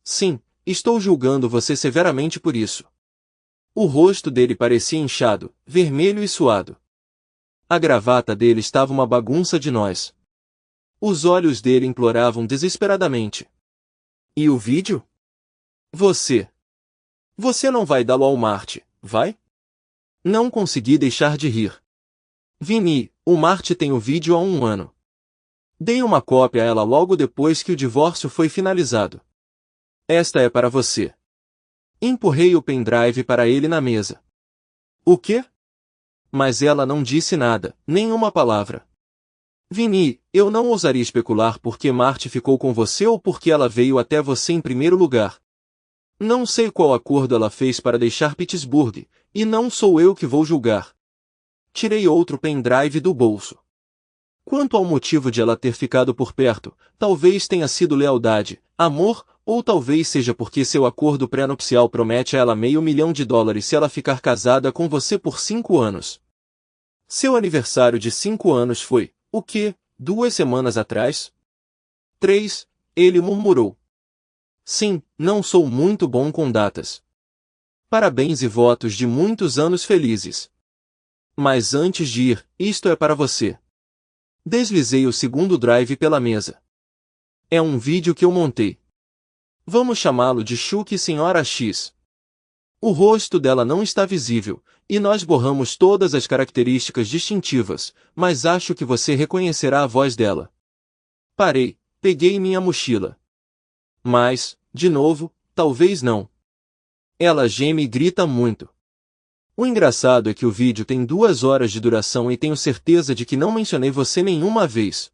Sim, estou julgando você severamente por isso. O rosto dele parecia inchado, vermelho e suado. A gravata dele estava uma bagunça de nós. Os olhos dele imploravam desesperadamente. E o vídeo? Você não vai dá-lo ao Marte, vai? Não consegui deixar de rir. Vinny, o Marte tem o vídeo há 1 ano. Dei uma cópia a ela logo depois que o divórcio foi finalizado. Esta é para você. Empurrei o pendrive para ele na mesa. O quê? Mas ela não disse nada, nenhuma palavra. Vinny, eu não ousaria especular por que Marte ficou com você ou por que ela veio até você em primeiro lugar. Não sei qual acordo ela fez para deixar Pittsburgh, e não sou eu que vou julgar. Tirei outro pendrive do bolso. Quanto ao motivo de ela ter ficado por perto, talvez tenha sido lealdade, amor, ou talvez seja porque seu acordo pré-nupcial promete a ela $500.000 se ela ficar casada com você por 5 anos. Seu aniversário de 5 anos foi, o quê, 2 semanas atrás? 3, ele murmurou. Sim, não sou muito bom com datas. Parabéns e votos de muitos anos felizes. Mas antes de ir, isto é para você. Deslizei o segundo drive pela mesa. É um vídeo que eu montei. Vamos chamá-lo de Chuck Senhora X. O rosto dela não está visível, e nós borramos todas as características distintivas, mas acho que você reconhecerá a voz dela. Parei, peguei minha mochila. Mas, de novo, talvez não. Ela geme e grita muito. O engraçado é que o vídeo tem 2 horas de duração e tenho certeza de que não mencionei você nenhuma vez.